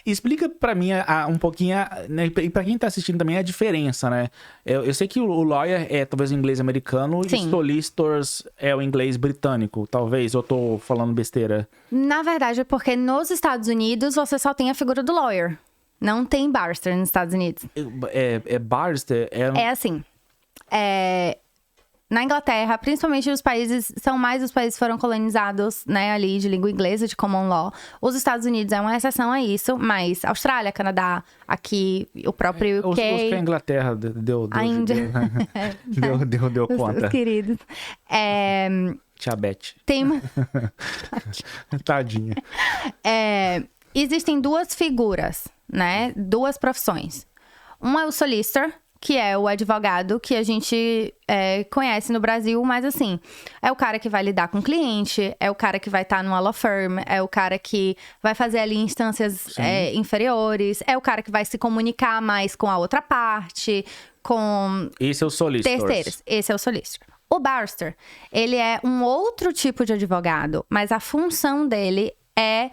Explica pra mim um pouquinho, né? E pra quem tá assistindo também a diferença, né? Eu sei que o lawyer é talvez o inglês americano Sim. e solicitors é o inglês britânico, talvez. Eu tô falando besteira. Na verdade, é porque nos Estados Unidos você só tem a figura do lawyer. Não tem barrister nos Estados Unidos. Barrister? É assim. Na Inglaterra, principalmente os países que foram colonizados, né, ali de língua inglesa, de common law. Os Estados Unidos é uma exceção a isso, mas Austrália, Canadá, aqui, o próprio UK... Os que a Inglaterra deu a Índia. deu conta. Os queridos. Tia Beth. Tem uma... Tadinha. Existem duas figuras, né? Duas profissões. Um é o solicitor, que é o advogado que a gente conhece no Brasil, mas assim, é o cara que vai lidar com o cliente, é o cara que vai estar numa law firm, é o cara que vai fazer ali instâncias inferiores, é o cara que vai se comunicar mais com a outra parte, com Esse é o solicitor. terceiros. Esse é o solicitor. O barrister, ele é um outro tipo de advogado, mas a função dele é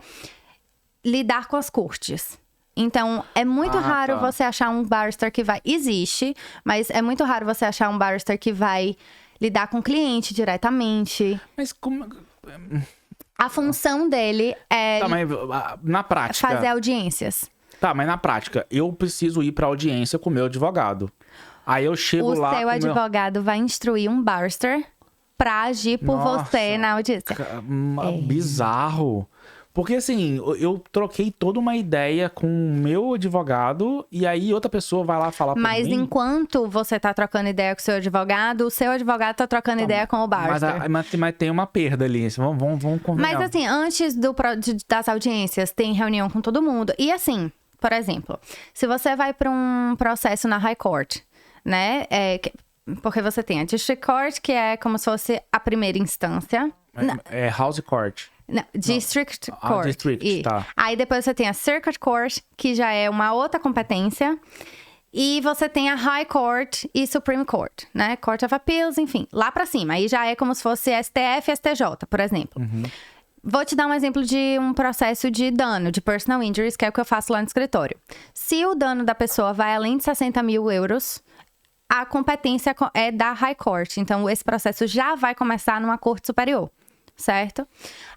lidar com as cortes. Então, é muito raro você achar um barrister que vai... Existe, mas é muito raro você achar um barrister que vai lidar com o cliente diretamente. Mas como... A função dele é mas na prática... fazer audiências. Tá, mas na prática, eu preciso ir pra audiência com o meu advogado. Aí eu chego lá... O seu advogado vai instruir um barrister pra agir por você na audiência. Bizarro. Porque assim, eu troquei toda uma ideia com o meu advogado e aí outra pessoa vai lá falar pra mim... Mas enquanto você tá trocando ideia com o seu advogado tá trocando ideia com o barrister. Mas tem uma perda ali, vamos conversar. Mas assim, antes das audiências, tem reunião com todo mundo. E assim, por exemplo, se você vai pra um processo na High Court, né? Porque você tem a District Court, que é como se fosse a primeira instância. É House Court. Não, District Court. District, tá. Aí depois você tem a Circuit Court, que já é uma outra competência. E você tem a High Court e Supreme Court, né? Court of Appeals, enfim, lá pra cima. Aí já é como se fosse STF e STJ, por exemplo. Vou te dar um exemplo de um processo de dano, de personal injuries, que é o que eu faço lá no escritório. Se o dano da pessoa vai além de 60 mil euros, a competência é da High Court. Então, esse processo já vai começar numa corte superior. Certo?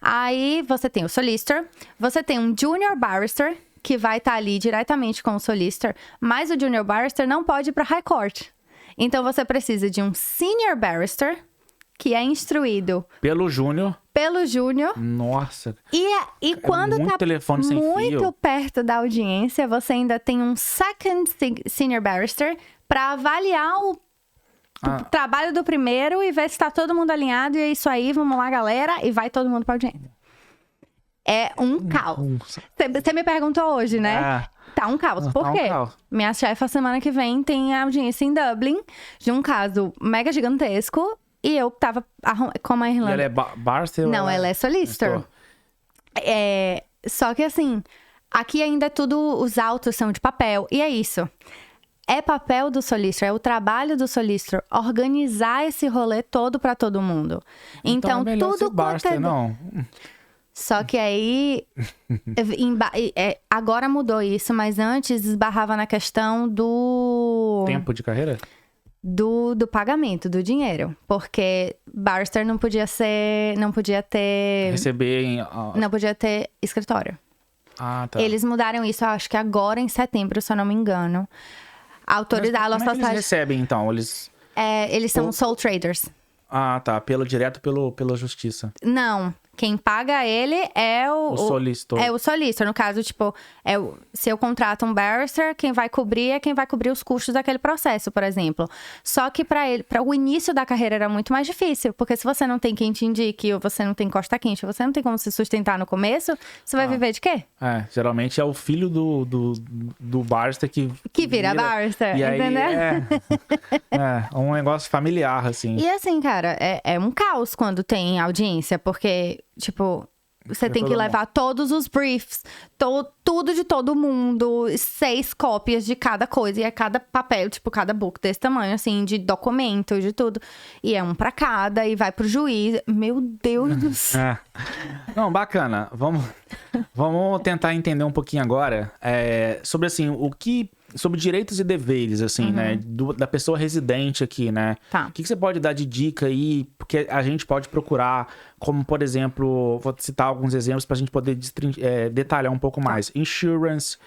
Aí você tem o solicitor, você tem um junior barrister, que vai estar ali diretamente com o solicitor, mas o junior barrister não pode ir para High Court. Então você precisa de um senior barrister, que é instruído pelo júnior. Nossa. E quando muito tá telefone sem muito fio. perto da audiência, você ainda tem um second senior barrister para avaliar o trabalho do primeiro e ver se tá todo mundo alinhado. E é isso aí, vamos lá, galera. E vai todo mundo pra audiência. É um caos. Você me perguntou hoje, né? Tá um caos. Por quê? Minha chefe, a semana que vem, tem audiência em Dublin de um caso mega gigantesco. E eu tava como a Irlanda... E ela é barrister? Não, ela é solicitor. Só que assim, aqui ainda os autos são de papel. E é isso. É papel do solicitor, é o trabalho do solicitor organizar esse rolê todo pra todo mundo. Então é melhor tudo ser barrister, não. Só que aí agora mudou isso, mas antes esbarrava na questão do tempo de carreira? Do pagamento, do dinheiro. Porque barrister não podia ter... Receber Não podia ter escritório. Tá. Eles mudaram isso, acho que agora em setembro, se eu não me engano. Autorizar como é que eles recebem, então? Eles são sole traders. Tá. Direto pela justiça. Não. Quem paga ele é O solicitor. É o solicitor. No caso, tipo, se eu contrato um barrister, quem vai cobrir os custos daquele processo, por exemplo. Só que para o início da carreira era muito mais difícil, porque se você não tem quem te indique, ou você não tem costa quente, ou você não tem como se sustentar no começo, você vai viver de quê? Geralmente é o filho do barrister que vira barrister, e aí entendeu? É um negócio familiar, assim. E assim, cara, é um caos quando tem audiência, porque, tipo, você tem que levar todos os briefs, tudo de todo mundo, 6 cópias de cada coisa, e é cada papel, tipo, cada book desse tamanho, assim, de documento, de tudo. E é um pra cada, e vai pro juiz. Meu Deus do céu. Não, bacana. Vamos tentar entender um pouquinho agora sobre, assim, sobre direitos e deveres, assim, né? Da pessoa residente aqui, né? Tá. O que você pode dar de dica aí? Porque a gente pode procurar, como, por exemplo, vou citar alguns exemplos pra gente poder detalhar um pouco mais. Insurance,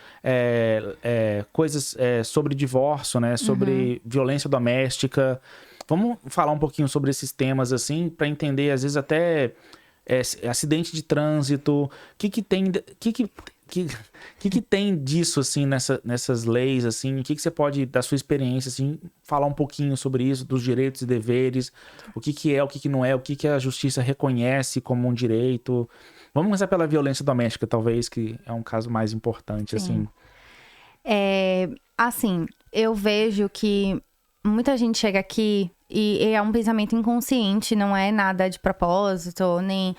coisas sobre divórcio, né? Sobre violência doméstica. Vamos falar um pouquinho sobre esses temas, assim, pra entender, às vezes, até acidente de trânsito. O que tem... que tem disso, assim, nessas leis, assim? O que você pode, da sua experiência, assim, falar um pouquinho sobre isso, dos direitos e deveres? O que é, o que não é, o que a justiça reconhece como um direito? Vamos começar pela violência doméstica, talvez, que é um caso mais importante, Sim. assim. Assim, eu vejo que muita gente chega aqui e é um pensamento inconsciente, não é nada de propósito, nem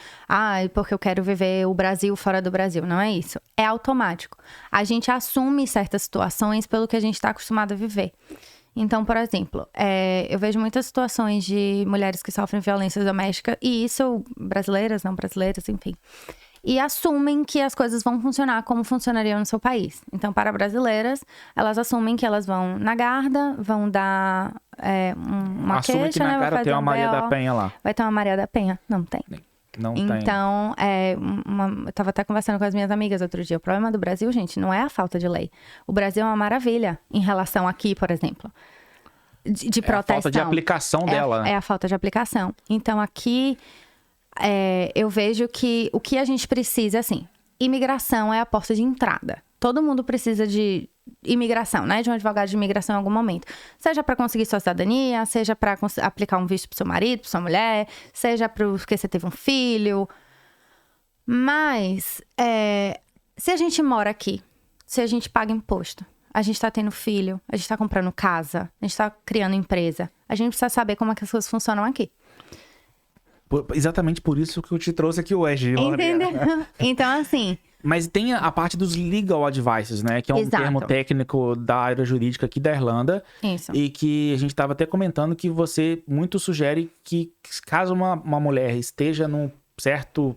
porque eu quero viver o Brasil fora do Brasil, não é isso. É automático. A gente assume certas situações pelo que a gente está acostumado a viver. Então, por exemplo, eu vejo muitas situações de mulheres que sofrem violência doméstica, e isso, brasileiras, não brasileiras, enfim. E assumem que as coisas vão funcionar como funcionariam no seu país. Então, para brasileiras, elas assumem que elas vão na guarda, vão dar uma Assume queixa, que na né? cara tem uma Maria da Penha lá. Vai ter uma Maria da Penha? Não tem. Não tem. Então, eu tava até conversando com as minhas amigas outro dia. O problema do Brasil, gente, não é a falta de lei. O Brasil é uma maravilha em relação aqui, por exemplo. De proteção. A falta de aplicação dela, né? É a falta de aplicação. Então, aqui... eu vejo que o que a gente precisa, assim, imigração é a porta de entrada. Todo mundo precisa de imigração, né? De um advogado de imigração em algum momento. Seja para conseguir sua cidadania, seja para aplicar um visto pro seu marido, pra sua mulher, seja porque você teve um filho. Mas, se a gente mora aqui, se a gente paga imposto, a gente tá tendo filho, a gente tá comprando casa, a gente tá criando empresa, a gente precisa saber como é que as coisas funcionam aqui. Exatamente por isso que eu te trouxe aqui hoje, Lorena. Entendeu? Então, assim... Mas tem a parte dos legal advices, né? Que é um Exato. termo técnico da área jurídica aqui da Irlanda. Isso. E que a gente estava até comentando que você muito sugere que caso uma mulher esteja num certo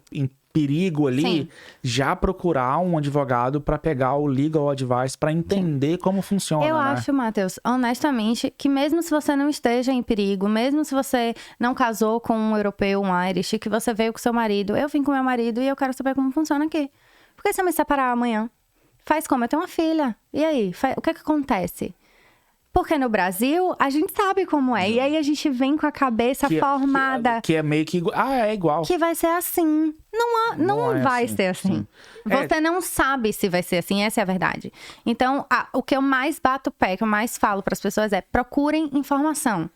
perigo ali, Sim. já procurar um advogado para pegar o legal advice para entender como funciona, Eu né? acho, Matheus, honestamente, que mesmo se você não esteja em perigo, mesmo se você não casou com um europeu, um Irish, que você veio com seu marido, eu vim com meu marido e eu quero saber como funciona aqui. Por que se eu me separar amanhã? Faz como? Eu tenho uma filha. E aí? O que acontece? Porque no Brasil, a gente sabe como é. E aí a gente vem com a cabeça formada. Que é meio que igual. É igual. Que vai ser assim. Não é vai assim, ser assim. sim. Você não sabe se vai ser assim, essa é a verdade. Então, o que eu mais bato o pé, que eu mais falo para as pessoas é: procurem informação.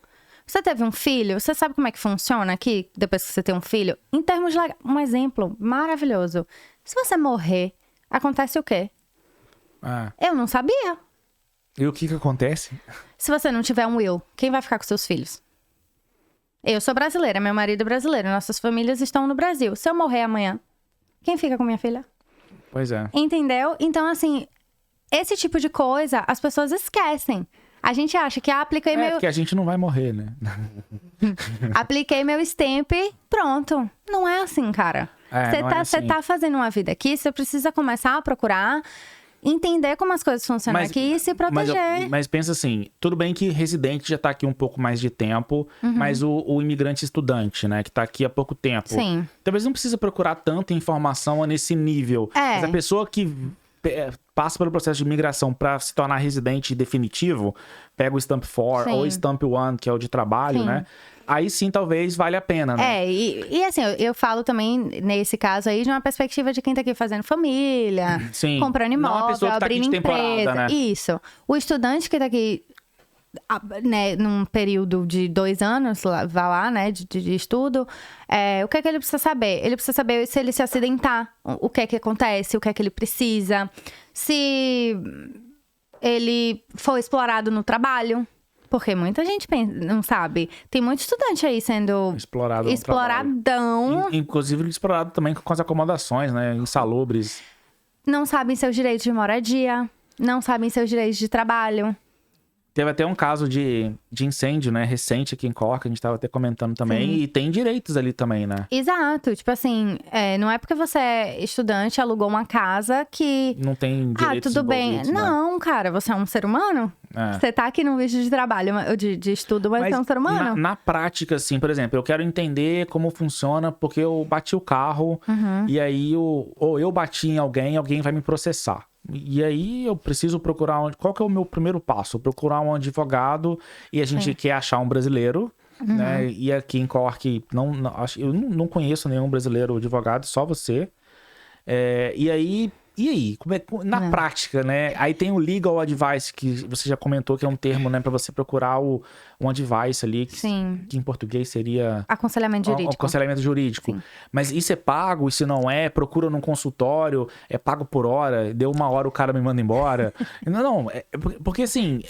Você teve um filho, você sabe como é que funciona aqui, depois que você tem um filho? Em termos de um exemplo maravilhoso. Se você morrer, acontece o quê? Eu não sabia. E o que acontece? Se você não tiver um will, quem vai ficar com seus filhos? Eu sou brasileira, meu marido é brasileiro, nossas famílias estão no Brasil. Se eu morrer amanhã, quem fica com minha filha? Pois é. Entendeu? Então, assim, esse tipo de coisa as pessoas esquecem. A gente acha que apliquei meu... porque a gente não vai morrer, né? Apliquei meu stamp, pronto. Não é assim, cara. Você tá fazendo uma vida aqui, você precisa começar a procurar... entender como as coisas funcionam aqui e se proteger. Mas pensa assim, tudo bem que residente já tá aqui um pouco mais de tempo, mas o imigrante estudante, né, que tá aqui há pouco tempo. Sim. Talvez não precisa procurar tanta informação nesse nível. Mas a pessoa que passa pelo processo de migração para se tornar residente definitivo, pega o Stamp 4 ou Stamp 1, que é o de trabalho, né? Aí sim, talvez valha a pena, né? E assim, eu falo também, nesse caso aí, de uma perspectiva de quem tá aqui fazendo família, comprando imóvel, abrindo empresa. Né? Isso. O estudante que tá aqui, né, num período de 2 anos, vai lá, né, de estudo, o que é que ele precisa saber? Ele precisa saber se ele se acidentar, o que é que acontece, o que é que ele precisa, se ele foi explorado no trabalho. Porque muita gente não sabe. Tem muito estudante aí sendo exploradão. Inclusive explorado também com as acomodações, né? Insalubres. Não sabem seus direitos de moradia. Não sabem seus direitos de trabalho. Teve até um caso de incêndio, né? Recente aqui em Cork, a gente tava até comentando também. Sim. E tem direitos ali também, né? Exato. Tipo assim, não é porque você é estudante, alugou uma casa que... Não tem direitos tudo bem. Né? Não, cara, você é um ser humano. Você tá aqui no visto de trabalho, de estudo, mas você é um ser humano. Na prática, assim, por exemplo, eu quero entender como funciona, porque eu bati o carro, e aí ou eu bati em alguém vai me processar. E aí eu preciso procurar qual que é o meu primeiro passo? Procurar um advogado e a gente quer achar um brasileiro, né? E aqui em Cork, eu não conheço nenhum brasileiro advogado, só você. E aí, como na prática, né? Aí tem o legal advice, que você já comentou que é um termo, né? Pra você procurar um advice ali, que em português seria... Aconselhamento jurídico. Aconselhamento jurídico. Sim. Mas isso é pago, isso não é? Procura num consultório, é pago por hora, deu 1 hora o cara me manda embora. Não, porque assim,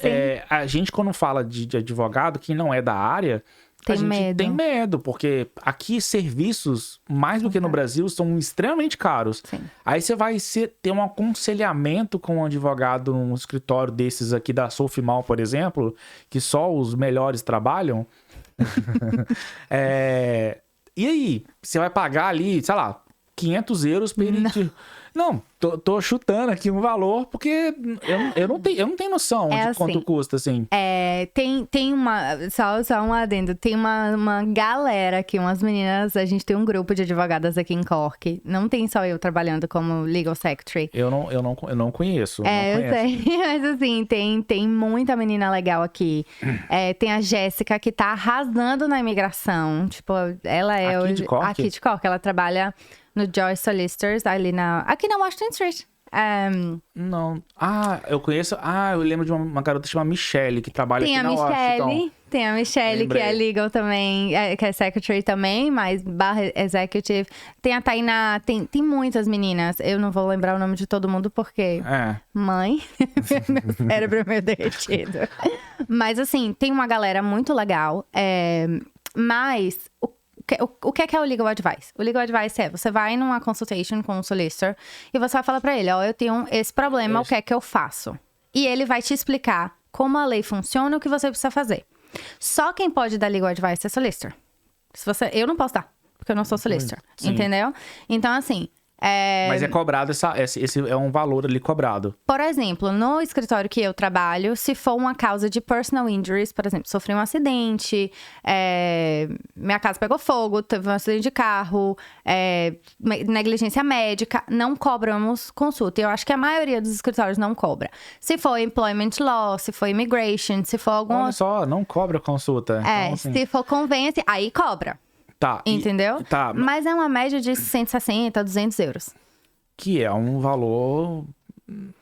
a gente quando fala de advogado, que não é da área... A gente tem medo, porque aqui serviços, mais do que no Brasil, são extremamente caros. Sim. Aí você vai ter um aconselhamento com um advogado num escritório desses aqui da Sofimal, por exemplo, que só os melhores trabalham. E aí, você vai pagar ali, sei lá, 500 euros perito. Não, tô chutando aqui um valor, porque eu não tenho noção de assim, quanto custa, assim. Tem uma... Só um adendo. Tem uma galera aqui, umas meninas... A gente tem um grupo de advogadas aqui em Cork. Não tem só eu trabalhando como legal secretary. Eu não conheço. Eu sei. Mas assim, tem muita menina legal aqui. Tem a Jéssica, que tá arrasando na imigração. Tipo, ela é... Aqui de Cork? Aqui de Cork. Ela trabalha... no Joyce Solicitors, aqui na Washington Street. Não. Eu conheço... eu lembro de uma garota chamada Michelle, que trabalha aqui na Washington. Tem a Michelle, lembrei. Que é legal também, que é secretary também, mas / executive. Tem a Tainá, tem muitas meninas. Eu não vou lembrar o nome de todo mundo, porque... Mãe, meu cérebro é meio derretido. Mas assim, tem uma galera muito legal. Mas... O que é o legal advice? O legal advice você vai numa consultation com um solicitor e você vai falar pra ele, eu tenho esse problema, o que é que eu faço? E ele vai te explicar como a lei funciona e o que você precisa fazer. Só quem pode dar legal advice é solicitor. Eu não posso dar, porque eu não sou solicitor, entendeu? Então, assim... Mas é cobrado, esse é um valor ali cobrado. Por exemplo, no escritório que eu trabalho, se for uma causa de personal injuries, por exemplo, sofri um acidente, minha casa pegou fogo, teve um acidente de carro, negligência médica, não cobramos consulta. Eu acho que a maioria dos escritórios não cobra. Se for employment law, se for immigration, se for algum... Olha só, não cobra consulta. Então, assim... se for convenience, aí cobra. Tá. Entendeu? Mas é uma média de 160 a 200 euros. Que é um valor...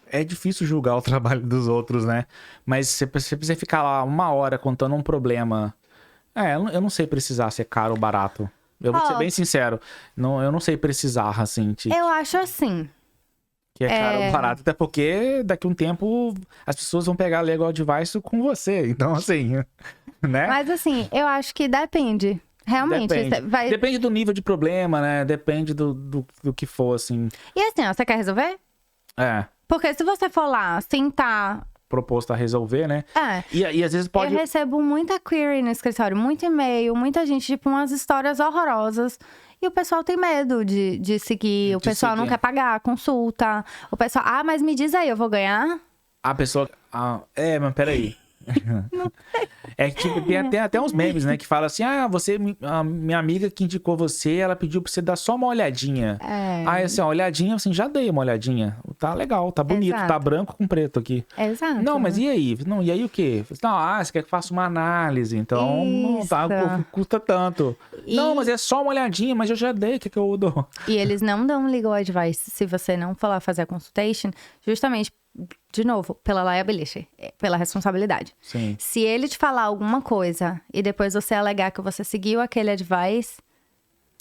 É difícil julgar o trabalho dos outros, né? Mas você precisa ficar lá 1 hora contando um problema. Eu não sei precisar se é caro ou barato. Eu vou ser bem sincero. Eu não sei precisar, assim. Eu acho assim. Que é caro ou barato. Até porque daqui a um tempo as pessoas vão pegar legal advice com você. Então, assim... né? Mas assim, eu acho que depende. Realmente. Depende do nível de problema, né? Depende do que for, assim. E assim, você quer resolver? Porque se você for lá, sentar... Proposto a resolver, né? E às vezes pode... Eu recebo muita query no escritório, muito e-mail, muita gente, tipo, umas histórias horrorosas. E o pessoal tem medo de seguir, o pessoal não quer pagar a consulta. O pessoal, mas me diz aí, eu vou ganhar? A pessoa... mas peraí. É que tipo, tem até uns memes, né? Que fala assim, a minha amiga que indicou você, ela pediu pra você dar só uma olhadinha. Aí assim, uma olhadinha, assim, já dei uma olhadinha. Tá legal, tá bonito, Exato. tá branco com preto aqui. Exato. Não, mas e aí? Não, e aí o quê? Não, você quer que faça uma análise, então não tá, Isso. custa tanto. Não, mas é só uma olhadinha, mas eu já dei, o que eu dou? E eles não dão legal advice se você não for lá fazer a consultation, justamente, de novo, pela liability, pela responsabilidade. Sim. Se ele te falar alguma coisa e depois você alegar que você seguiu aquele advice,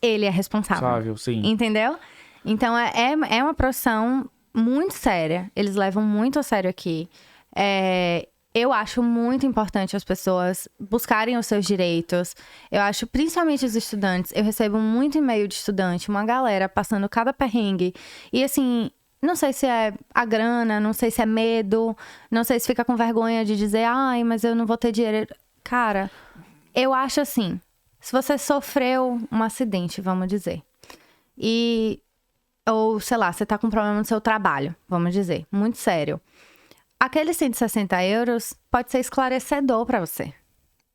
ele é responsável. Sábio, sim. Entendeu? Então, é uma profissão muito séria. Eles levam muito a sério aqui. Eu acho muito importante as pessoas buscarem os seus direitos. Eu acho, principalmente os estudantes, eu recebo muito e-mail de estudante, uma galera passando cada perrengue. E assim, não sei se é a grana, não sei se é medo, não sei se fica com vergonha de dizer, ai, mas eu não vou ter dinheiro. Cara, eu acho assim, se você sofreu um acidente, vamos dizer, ou sei lá, você tá com um problema no seu trabalho, vamos dizer, muito sério. Aqueles 160 euros pode ser esclarecedor pra você.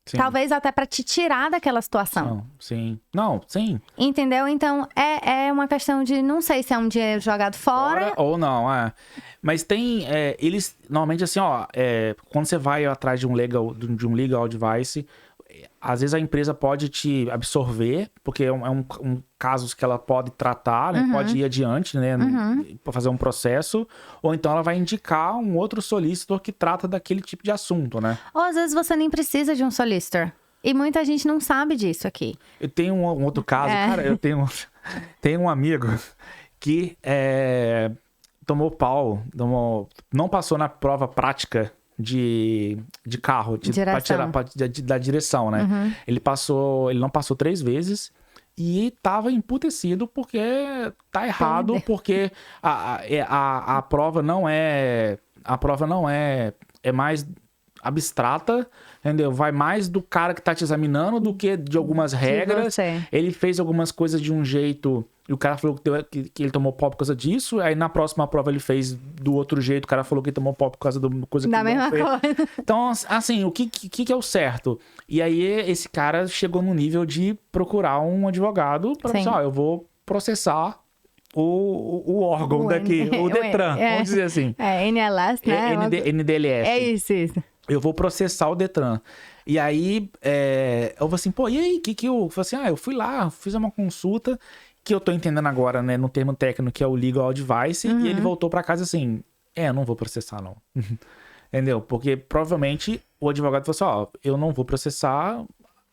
Sim. Talvez até pra te tirar daquela situação. Não, sim. Não, sim. Entendeu? Então, é uma questão de... Não sei se é um dinheiro jogado fora. Ou não, Mas tem... eles, normalmente assim, quando você vai atrás de um legal advice, às vezes a empresa pode te absorver, porque é um caso que ela pode tratar, né? Pode ir adiante, né? Para fazer um processo. Ou então ela vai indicar um outro solicitor que trata daquele tipo de assunto, né? Ou às vezes você nem precisa de um solicitor. E muita gente não sabe disso aqui. Eu tenho um outro caso, cara, eu tenho um amigo que tomou pau, não passou na prova prática de carro, da direção, né? Ele não passou 3 vezes e tava emputecido porque tá errado, porque a prova não é mais abstrata, entendeu? Vai mais do cara que tá te examinando do que de algumas regras. Ele fez algumas coisas de um jeito e o cara falou que ele tomou pau por causa disso. Aí na próxima prova ele fez do outro jeito. O cara falou que ele tomou pau por causa da coisa que da ele mesma fez. coisa. Então, assim, o que é o certo? E aí esse cara chegou no nível de procurar um advogado para falar, eu vou processar o órgão daqui, o Detran, vamos dizer assim. NLS, né? NDLS. É isso. Eu vou processar o Detran. E aí, eu falei assim, e aí, que eu... Falei assim, eu fui lá, fiz uma consulta, que eu tô entendendo agora, né, no termo técnico, que é o legal advice, e ele voltou pra casa assim, eu não vou processar, não. Entendeu? Porque, provavelmente, o advogado falou assim, eu não vou processar,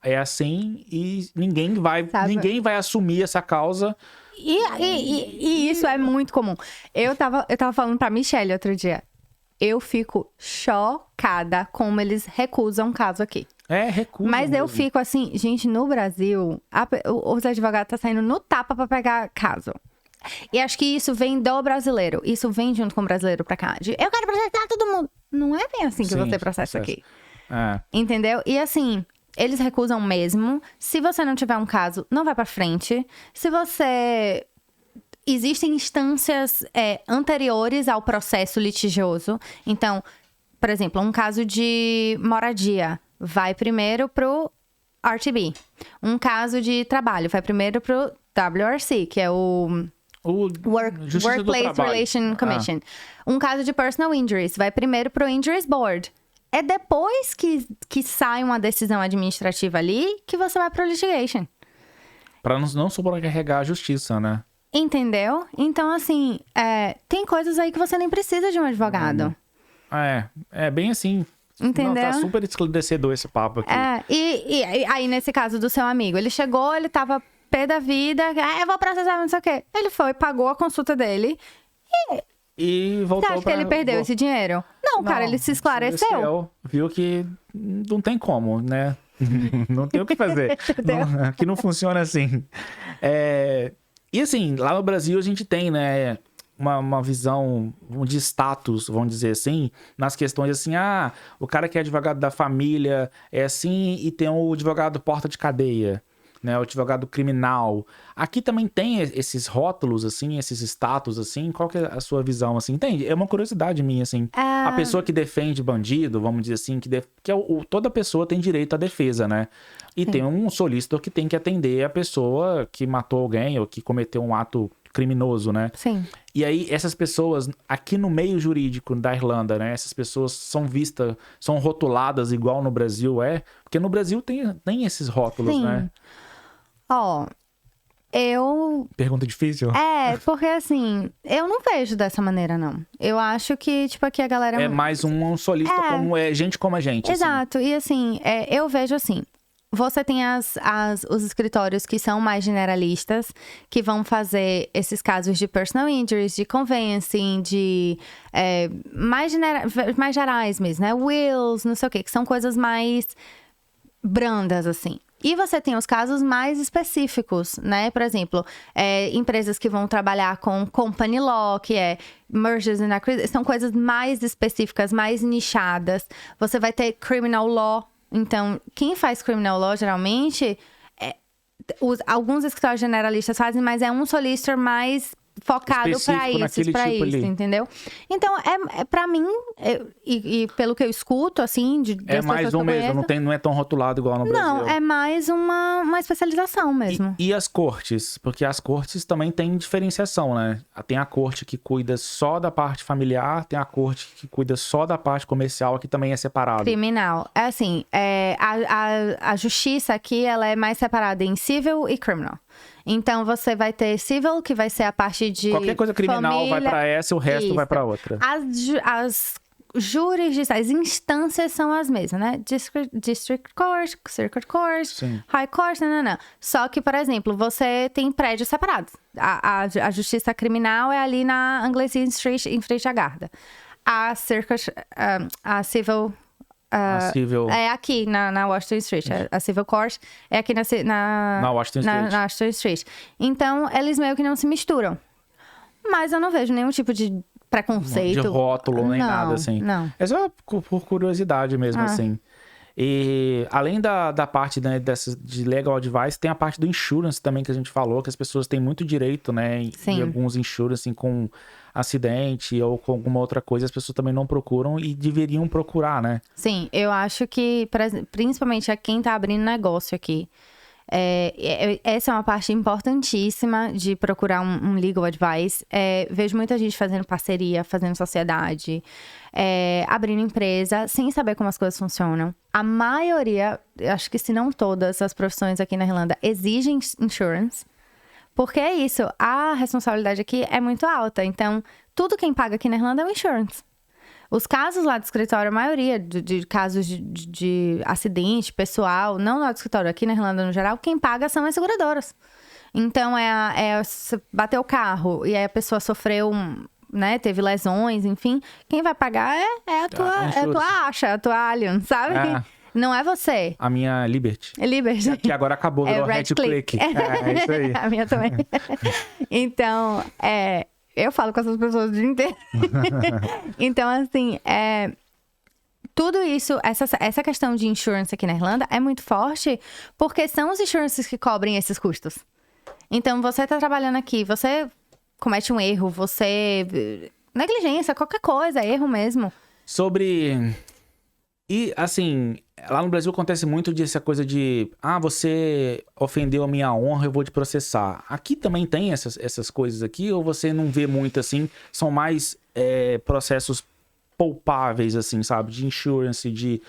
é assim, e ninguém vai assumir essa causa. E isso é muito comum. Eu tava falando pra Michelle outro dia. Eu fico chocada como eles recusam caso aqui. Recusam. Mas eu fico assim, gente, no Brasil, os advogados estão saindo no tapa pra pegar caso. E acho que isso vem do brasileiro. Isso vem junto com o brasileiro pra cá. Eu quero processar todo mundo. Não é bem assim que você processa aqui. Entendeu? E assim, eles recusam mesmo. Se você não tiver um caso, não vai pra frente. Se você... Existem instâncias anteriores ao processo litigioso. Então, por exemplo, um caso de moradia vai primeiro pro RTB. Um caso de trabalho vai primeiro pro WRC, que é o Workplace Relation Commission. Um caso de personal injuries vai primeiro pro Injuries Board. É depois que sai uma decisão administrativa ali que você vai pro litigation. Pra não sobrecarregar a justiça, né? Entendeu? Então, assim, tem coisas aí que você nem precisa de um advogado. É bem assim. Entendeu? Não, tá super esclarecedor esse papo aqui. E aí, nesse caso do seu amigo, ele chegou, ele tava pé da vida, eu vou processar, não sei o quê. Ele foi, pagou a consulta dele e voltou. Você acha que ele perdeu esse dinheiro? Não, cara, ele se esclareceu. Viu que não tem como, né? Não tem o que fazer. Que não funciona assim. E assim, lá no Brasil a gente tem, né, uma visão de status, vamos dizer assim, nas questões assim, o cara que é advogado da família é assim e tem o advogado porta de cadeia. né? O advogado criminal. Aqui também tem esses rótulos, assim, esses status, assim. Qual que é a sua visão, assim? Entende? É uma curiosidade minha, assim. A pessoa que defende bandido, vamos dizer assim, toda pessoa tem direito à defesa, né? E tem um solicitor que tem que atender a pessoa que matou alguém ou que cometeu um ato criminoso, né? Sim. E aí, essas pessoas, aqui no meio jurídico da Irlanda, né? Essas pessoas são vistas, são rotuladas igual no Brasil, Porque no Brasil tem esses rótulos, né? Ó, Pergunta difícil? Porque assim, eu não vejo dessa maneira, não. Eu acho que, tipo, aqui a galera... É mais um solista como gente como a gente. Exato. Assim. E assim, eu vejo assim... Você tem os escritórios que são mais generalistas, que vão fazer esses casos de personal injuries, de conveyancing, de mais gerais mesmo, né? Wills, não sei o quê, que são coisas mais brandas, assim. E você tem os casos mais específicos, né? Por exemplo, empresas que vão trabalhar com company law, que é mergers and acquisitions, são coisas mais específicas, mais nichadas. Você vai ter criminal law. Então, quem faz criminal law, geralmente, alguns escritórios generalistas fazem, mas é um solicitor mais focado para isso, entendeu? Então, para mim, e pelo que eu escuto, assim... É mais um mesmo, não é tão rotulado igual no Brasil. Não, é mais uma especialização mesmo. E as cortes? Porque as cortes também têm diferenciação, né? Tem a corte que cuida só da parte familiar, tem a corte que cuida só da parte comercial, que também é separado. Criminal. É assim, a justiça aqui, ela é mais separada em civil e criminal. Então, você vai ter civil, que vai ser a parte de qualquer coisa criminal família, vai para essa, o resto vai para outra. As jurisdições, as instâncias são as mesmas, né? District Court, Circuit Court, Sim. High Court, não. Só que, por exemplo, você tem prédios separados. A justiça criminal é ali na Anglesey Street, em frente à Garda. A Civil... a Civil... É aqui na Washington Street. A Civil Court é aqui na Washington Street. Na Washington Street. Então, eles meio que não se misturam. Mas eu não vejo nenhum tipo de preconceito. De rótulo, nem nada, assim. Não. É só por curiosidade mesmo, assim. E além da parte, né, de legal advice, tem a parte do insurance também que a gente falou, que as pessoas têm muito direito, né? Em alguns insurance, assim, com acidente ou com alguma outra coisa, as pessoas também não procuram e deveriam procurar, né? Sim, eu acho que, principalmente a quem tá abrindo negócio aqui, essa é uma parte importantíssima de procurar um legal advice. Vejo muita gente fazendo parceria, fazendo sociedade, abrindo empresa, sem saber como as coisas funcionam. A maioria, acho que se não todas as profissões aqui na Irlanda exigem insurance. Porque é isso, a responsabilidade aqui é muito alta. Então, tudo quem paga aqui na Irlanda é o insurance. Os casos lá do escritório, a maioria de casos de acidente pessoal, não lá do escritório, aqui na Irlanda no geral, quem paga são as seguradoras. Então, você bateu o carro e aí a pessoa sofreu, né, teve lesões, enfim. Quem vai pagar é a tua Asha, a tua Allianz, sabe? Não é você. A minha Liberty. É Liberty. Que agora acabou, virou Red Click. É isso aí. A minha também. Então, eu falo com essas pessoas o dia inteiro. Então, assim, tudo isso, essa questão de insurance aqui na Irlanda é muito forte, porque são os insurances que cobrem esses custos. Então, você tá trabalhando aqui, você comete um erro, negligência, qualquer coisa, erro mesmo. E, assim, lá no Brasil acontece muito dessa coisa de... você ofendeu a minha honra, eu vou te processar. Aqui também tem essas coisas aqui? Ou você não vê muito, assim? São mais processos poupáveis, assim, sabe? De insurance,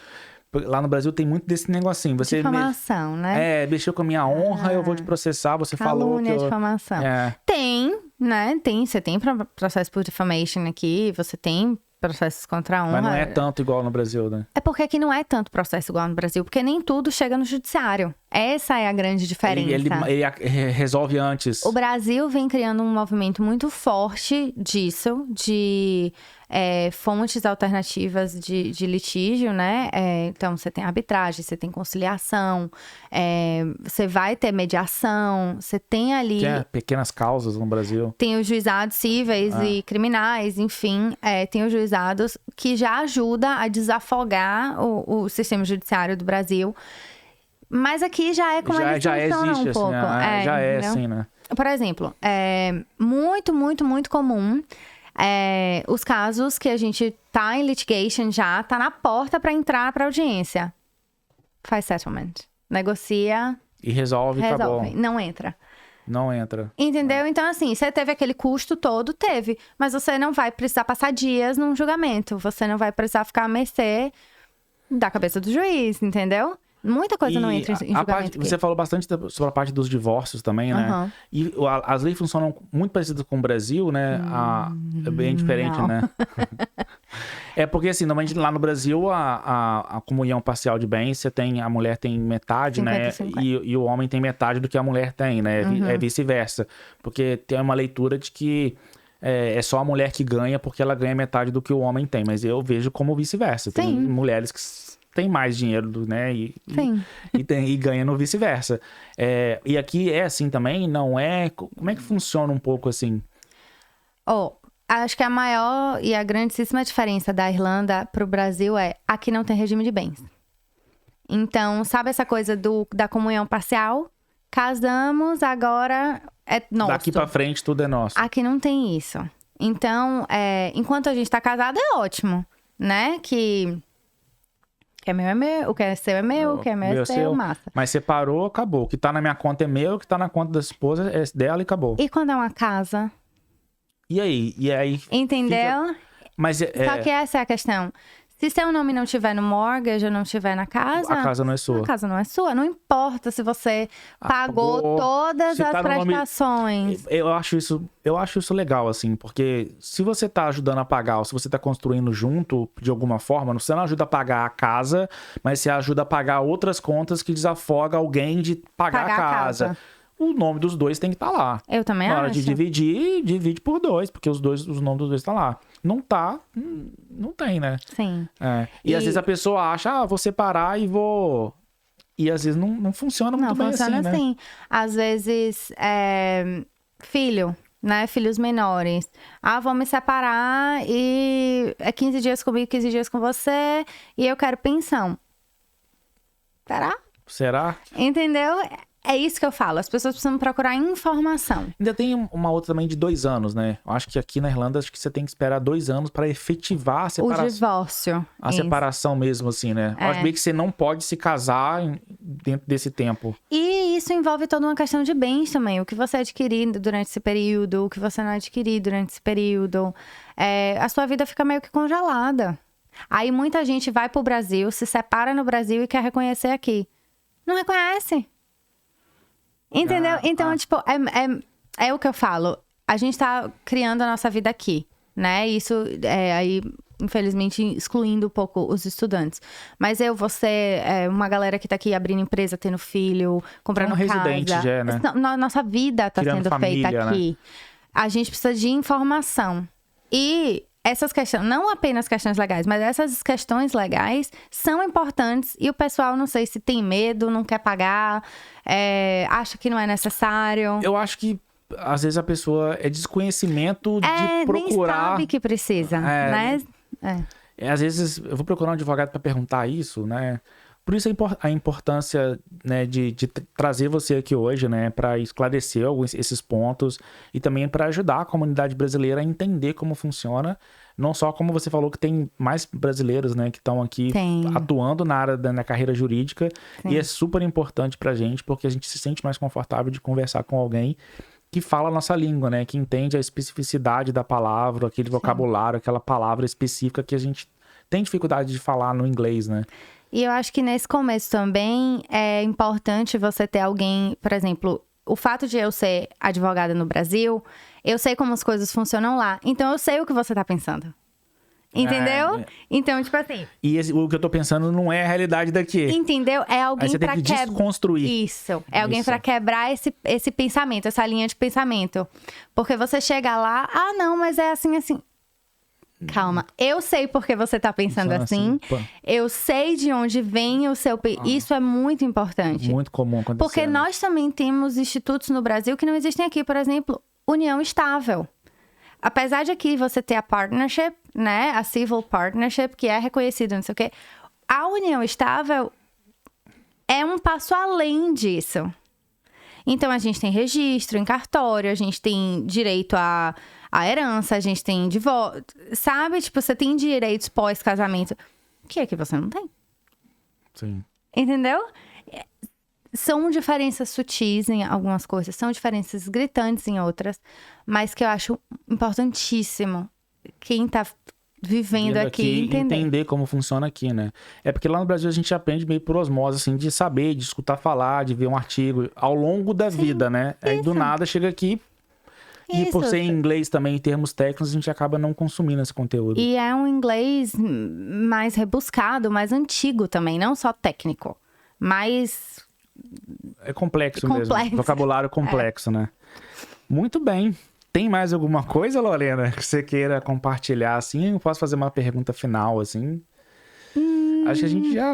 Lá no Brasil tem muito desse negocinho. Você difamação, né? Mexeu com a minha honra, eu vou te processar. Você falou que difamação. Tem, né? Você tem processo por defamation aqui, você tem processos contra a honra. Mas não é tanto igual no Brasil, né? É porque aqui não é tanto processo igual no Brasil, porque nem tudo chega no judiciário. Essa é a grande diferença. Ele resolve antes. O Brasil vem criando um movimento muito forte disso, de fontes alternativas de litígio, né? Então, você tem arbitragem, você tem conciliação, você vai ter mediação, você tem ali... Tem pequenas causas no Brasil. Tem os juizados cíveis e criminais, enfim. Tem os juizados que já ajuda a desafogar o sistema judiciário do Brasil. Mas aqui já é como eles funcionam existe, um pouco. Assim, já é entendeu? assim, né? Por exemplo, é muito, muito, muito comum os casos que a gente tá em litigation já, tá na porta para entrar para audiência. Faz settlement. Negocia, E resolve. Acabou. Não entra. Não entra. Entendeu? Então, assim, você teve aquele custo todo? Teve. Mas você não vai precisar passar dias num julgamento. Você não vai precisar ficar à mercê da cabeça do juiz, entendeu? Muita coisa não entra em julgamento. Você falou bastante sobre a parte dos divórcios também, né? E as leis funcionam muito parecidas com o Brasil, né? É bem diferente, não. né? É porque, assim, normalmente lá no Brasil, a comunhão parcial de bens, a mulher tem metade, 50, né? 50. E o homem tem metade do que a mulher tem, né? É vice-versa. Porque tem uma leitura de que é só a mulher que ganha porque ela ganha metade do que o homem tem. Mas eu vejo como vice-versa. Tem Sim. mulheres que tem mais dinheiro, né? E ganha no vice-versa. E aqui é assim também? Não é? Como é que funciona um pouco assim? Acho que a maior e a grandíssima diferença da Irlanda pro Brasil aqui não tem regime de bens. Então, sabe essa coisa da comunhão parcial? Casamos, agora é nosso. Daqui pra frente tudo é nosso. Aqui não tem isso. Então, enquanto a gente tá casado é ótimo, né? Que é meu é meu, o que é seu é meu, o que é meu é seu, massa. Mas separou, acabou. O que tá na minha conta é meu, o que tá na conta da esposa é dela e acabou. E quando é uma casa? E aí? Entendeu? Fica... Mas Só que essa é a questão. Se seu nome não tiver no mortgage ou não tiver na casa... A casa não é sua. A casa não é sua. Não importa se você pagou todas as prestações. Eu acho isso legal, assim. Porque se você tá ajudando a pagar ou se você tá construindo junto, de alguma forma, você não ajuda a pagar a casa, mas você ajuda a pagar outras contas que desafoga alguém de pagar a casa. O nome dos dois tem que estar lá. Eu também acho. Na hora de dividir, divide por dois, porque os nomes dos dois estão lá. Não tá, não tem, né? Sim. E às vezes a pessoa acha, vou separar e vou... E às vezes não funciona muito bem assim, né? Não funciona assim. Às vezes, filho, né? Filhos menores. Vou me separar e é 15 dias comigo, 15 dias com você e eu quero pensão. Será? Entendeu? É isso que eu falo. As pessoas precisam procurar informação. Ainda tem uma outra também de 2 anos, né? Eu acho que aqui na Irlanda, acho que você tem que esperar 2 anos para efetivar a separação. O divórcio. A separação mesmo, assim, né? Eu acho bem que você não pode se casar dentro desse tempo. E isso envolve toda uma questão de bens também. O que você adquirir durante esse período, o que você não adquirir durante esse período. A sua vida fica meio que congelada. Aí muita gente vai pro Brasil, se separa no Brasil e quer reconhecer aqui. Não reconhece. Entendeu? Então, tipo, é o que eu falo. A gente tá criando a nossa vida aqui, né? Isso aí, infelizmente, excluindo um pouco os estudantes. Mas você, uma galera que tá aqui abrindo empresa, tendo filho, comprando casa. Residente já, né? Nossa vida tá sendo feita aqui. Né? A gente precisa de informação. E essas questões, não apenas questões legais, mas essas questões legais são importantes e o pessoal, não sei se tem medo, não quer pagar, acha que não é necessário. Eu acho que, às vezes, a pessoa é desconhecimento de procurar... nem sabe que precisa, né? Às vezes, eu vou procurar um advogado para perguntar isso, né? Por isso a importância, né, de trazer você aqui hoje, né, para esclarecer esses pontos e também para ajudar a comunidade brasileira a entender como funciona. Não só como você falou que tem mais brasileiros, né, que estão aqui atuando na área da carreira jurídica. Sim. E é super importante pra gente, porque a gente se sente mais confortável de conversar com alguém que fala a nossa língua, né, que entende a especificidade da palavra, aquele vocabulário, aquela palavra específica que a gente tem dificuldade de falar no inglês, né? E eu acho que nesse começo também é importante você ter alguém, por exemplo, o fato de eu ser advogada no Brasil, eu sei como as coisas funcionam lá. Então eu sei o que você tá pensando. Entendeu? Então, tipo assim... E o que eu tô pensando não é a realidade daqui. Entendeu? É alguém você pra tem que desconstruir. Isso. É alguém pra quebrar esse pensamento, essa linha de pensamento. Porque você chega lá, não, mas é assim, assim... Calma, eu sei por que você tá pensando assim. Eu sei de onde vem o seu... Isso é muito importante. Muito comum acontecer. Porque nós também temos institutos no Brasil que não existem aqui. Por exemplo, união estável. Apesar de aqui você ter a partnership, né? A civil partnership, que é reconhecida, não sei o quê. A união estável é um passo além disso. Então, a gente tem registro em cartório, a gente tem direito à herança, a gente tem divórcio. Sabe? Tipo, você tem direitos pós-casamento. O que é que você não tem? Sim. Entendeu? São diferenças sutis em algumas coisas, são diferenças gritantes em outras, mas que eu acho importantíssimo quem tá vivendo aqui entender como funciona aqui, né? É porque lá no Brasil a gente aprende meio por osmose, assim, de saber, de escutar falar, de ver um artigo ao longo da vida, né? Aí do nada chega aqui e por ser em inglês também, em termos técnicos, a gente acaba não consumindo esse conteúdo. E é um inglês mais rebuscado, mais antigo também, não só técnico, mas... É complexo mesmo, vocabulário complexo, né? Muito bem. Tem mais alguma coisa, Lorena, que você queira compartilhar, assim? Eu posso fazer uma pergunta final, assim? Acho que a gente já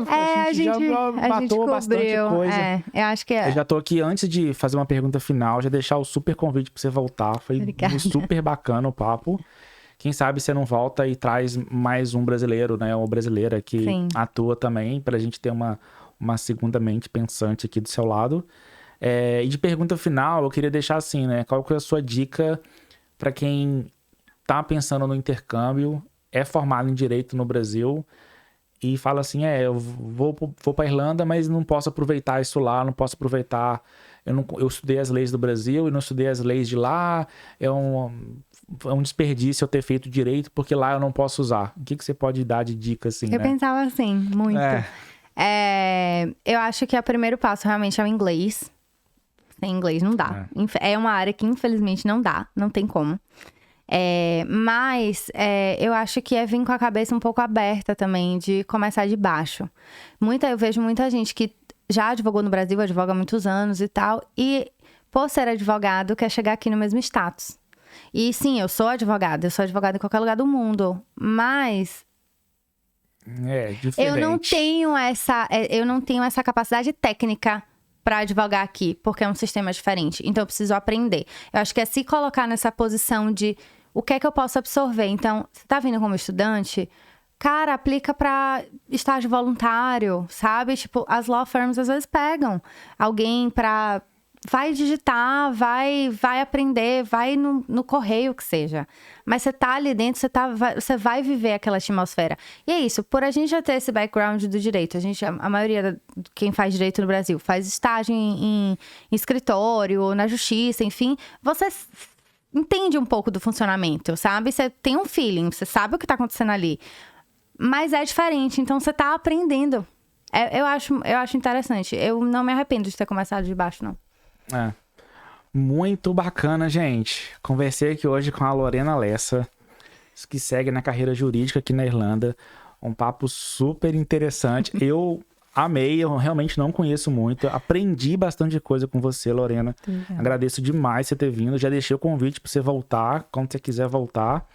matou bastante coisa. Eu acho que Eu já tô aqui, antes de fazer uma pergunta final, já deixar o super convite pra você voltar. Foi super bacana o papo. Quem sabe você não volta e traz mais um brasileiro, né? Uma brasileira que atua também, pra gente ter uma segunda mente pensante aqui do seu lado. E de pergunta final, eu queria deixar assim, né? Qual que é a sua dica para quem tá pensando no intercâmbio, é formado em Direito no Brasil e fala assim, eu vou pra Irlanda, mas não posso aproveitar isso lá, não posso aproveitar... Eu estudei as leis do Brasil e não estudei as leis de lá, é um desperdício eu ter feito direito, porque lá eu não posso usar. O que você pode dar de dica, assim, Eu pensava assim, muito. Eu acho que o primeiro passo realmente é o inglês. Sem inglês não dá. É uma área que infelizmente não dá, não tem como. Mas eu acho que é vir com a cabeça um pouco aberta também, de começar de baixo. Eu vejo muita gente que já advogou no Brasil, advoga há muitos anos e tal, e por ser advogado quer chegar aqui no mesmo status. E sim, eu sou advogada em qualquer lugar do mundo, mas... diferente. Eu não tenho essa capacidade técnica para advogar aqui, porque é um sistema diferente. Então, eu preciso aprender. Eu acho que é se colocar nessa posição de o que é que eu posso absorver. Então, você tá vindo como estudante, cara, aplica para estágio voluntário, sabe? Tipo, as law firms às vezes pegam alguém para... Vai digitar, vai aprender, vai no correio que seja. Mas você tá ali dentro, você vai viver aquela atmosfera. E é isso, por a gente já ter esse background do direito, a maioria de quem faz direito no Brasil faz estágio em escritório, na justiça, enfim, você entende um pouco do funcionamento, sabe? Você tem um feeling, você sabe o que tá acontecendo ali. Mas é diferente, então você tá aprendendo. Eu acho interessante. Eu não me arrependo de ter começado de baixo, não. Muito bacana, gente. Conversei aqui hoje com a Lorena Lessa, que segue na carreira jurídica aqui na Irlanda. Um papo super interessante. Eu amei, eu realmente não conheço muito. Aprendi bastante coisa com você, Lorena. Agradeço demais você ter vindo. Já deixei o convite para você voltar, quando você quiser voltar.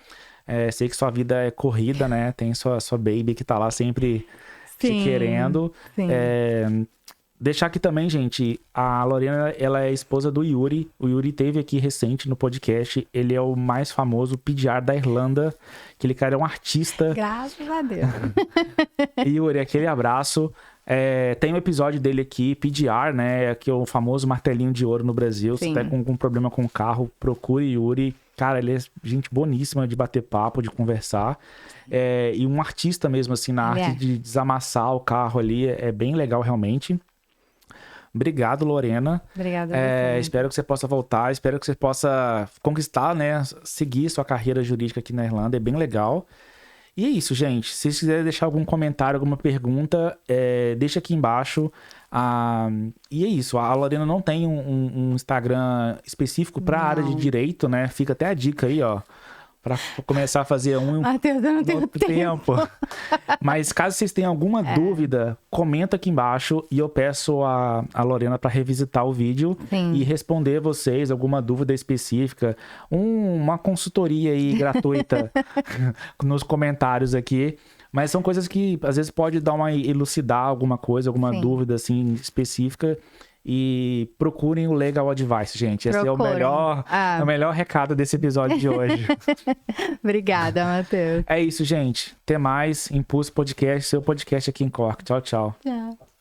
Sei que sua vida é corrida, né? Tem sua baby que tá lá sempre te querendo. Sim. Deixar aqui também, gente, a Lorena, ela é esposa do Yuri. O Yuri esteve aqui recente no podcast. Ele é o mais famoso PDR da Irlanda. Aquele cara é um artista. Graças a Deus. Yuri, aquele abraço. Tem um episódio dele aqui, PDR, né? Que é o famoso martelinho de ouro no Brasil. Sim. Se tá com algum problema com o carro, procure Yuri. Cara, ele é gente boníssima de bater papo, de conversar. E um artista mesmo, assim, na arte de desamassar o carro ali. É bem legal, realmente. Obrigado, Lorena. Obrigada. Espero que você possa voltar, espero que você possa conquistar, né? Seguir sua carreira jurídica aqui na Irlanda, é bem legal. E é isso, gente. Se vocês quiserem deixar algum comentário, alguma pergunta, deixa aqui embaixo. E é isso, a Lorena não tem um Instagram específico para a área de direito, né? Fica até a dica aí, ó. Para começar a fazer Matheus, eu não tenho tempo. Mas caso vocês tenham alguma dúvida, comenta aqui embaixo e eu peço a Lorena para revisitar o vídeo e responder vocês alguma dúvida específica. Uma consultoria aí gratuita nos comentários aqui. Mas são coisas que às vezes pode dar elucidar alguma coisa, alguma dúvida assim específica. E procurem o Legal Advice, gente. Esse é o melhor recado desse episódio de hoje. Obrigada, Matheus. É isso, gente. Até mais. Impulso Podcast, seu podcast aqui em Cork. Tchau, tchau. Tchau.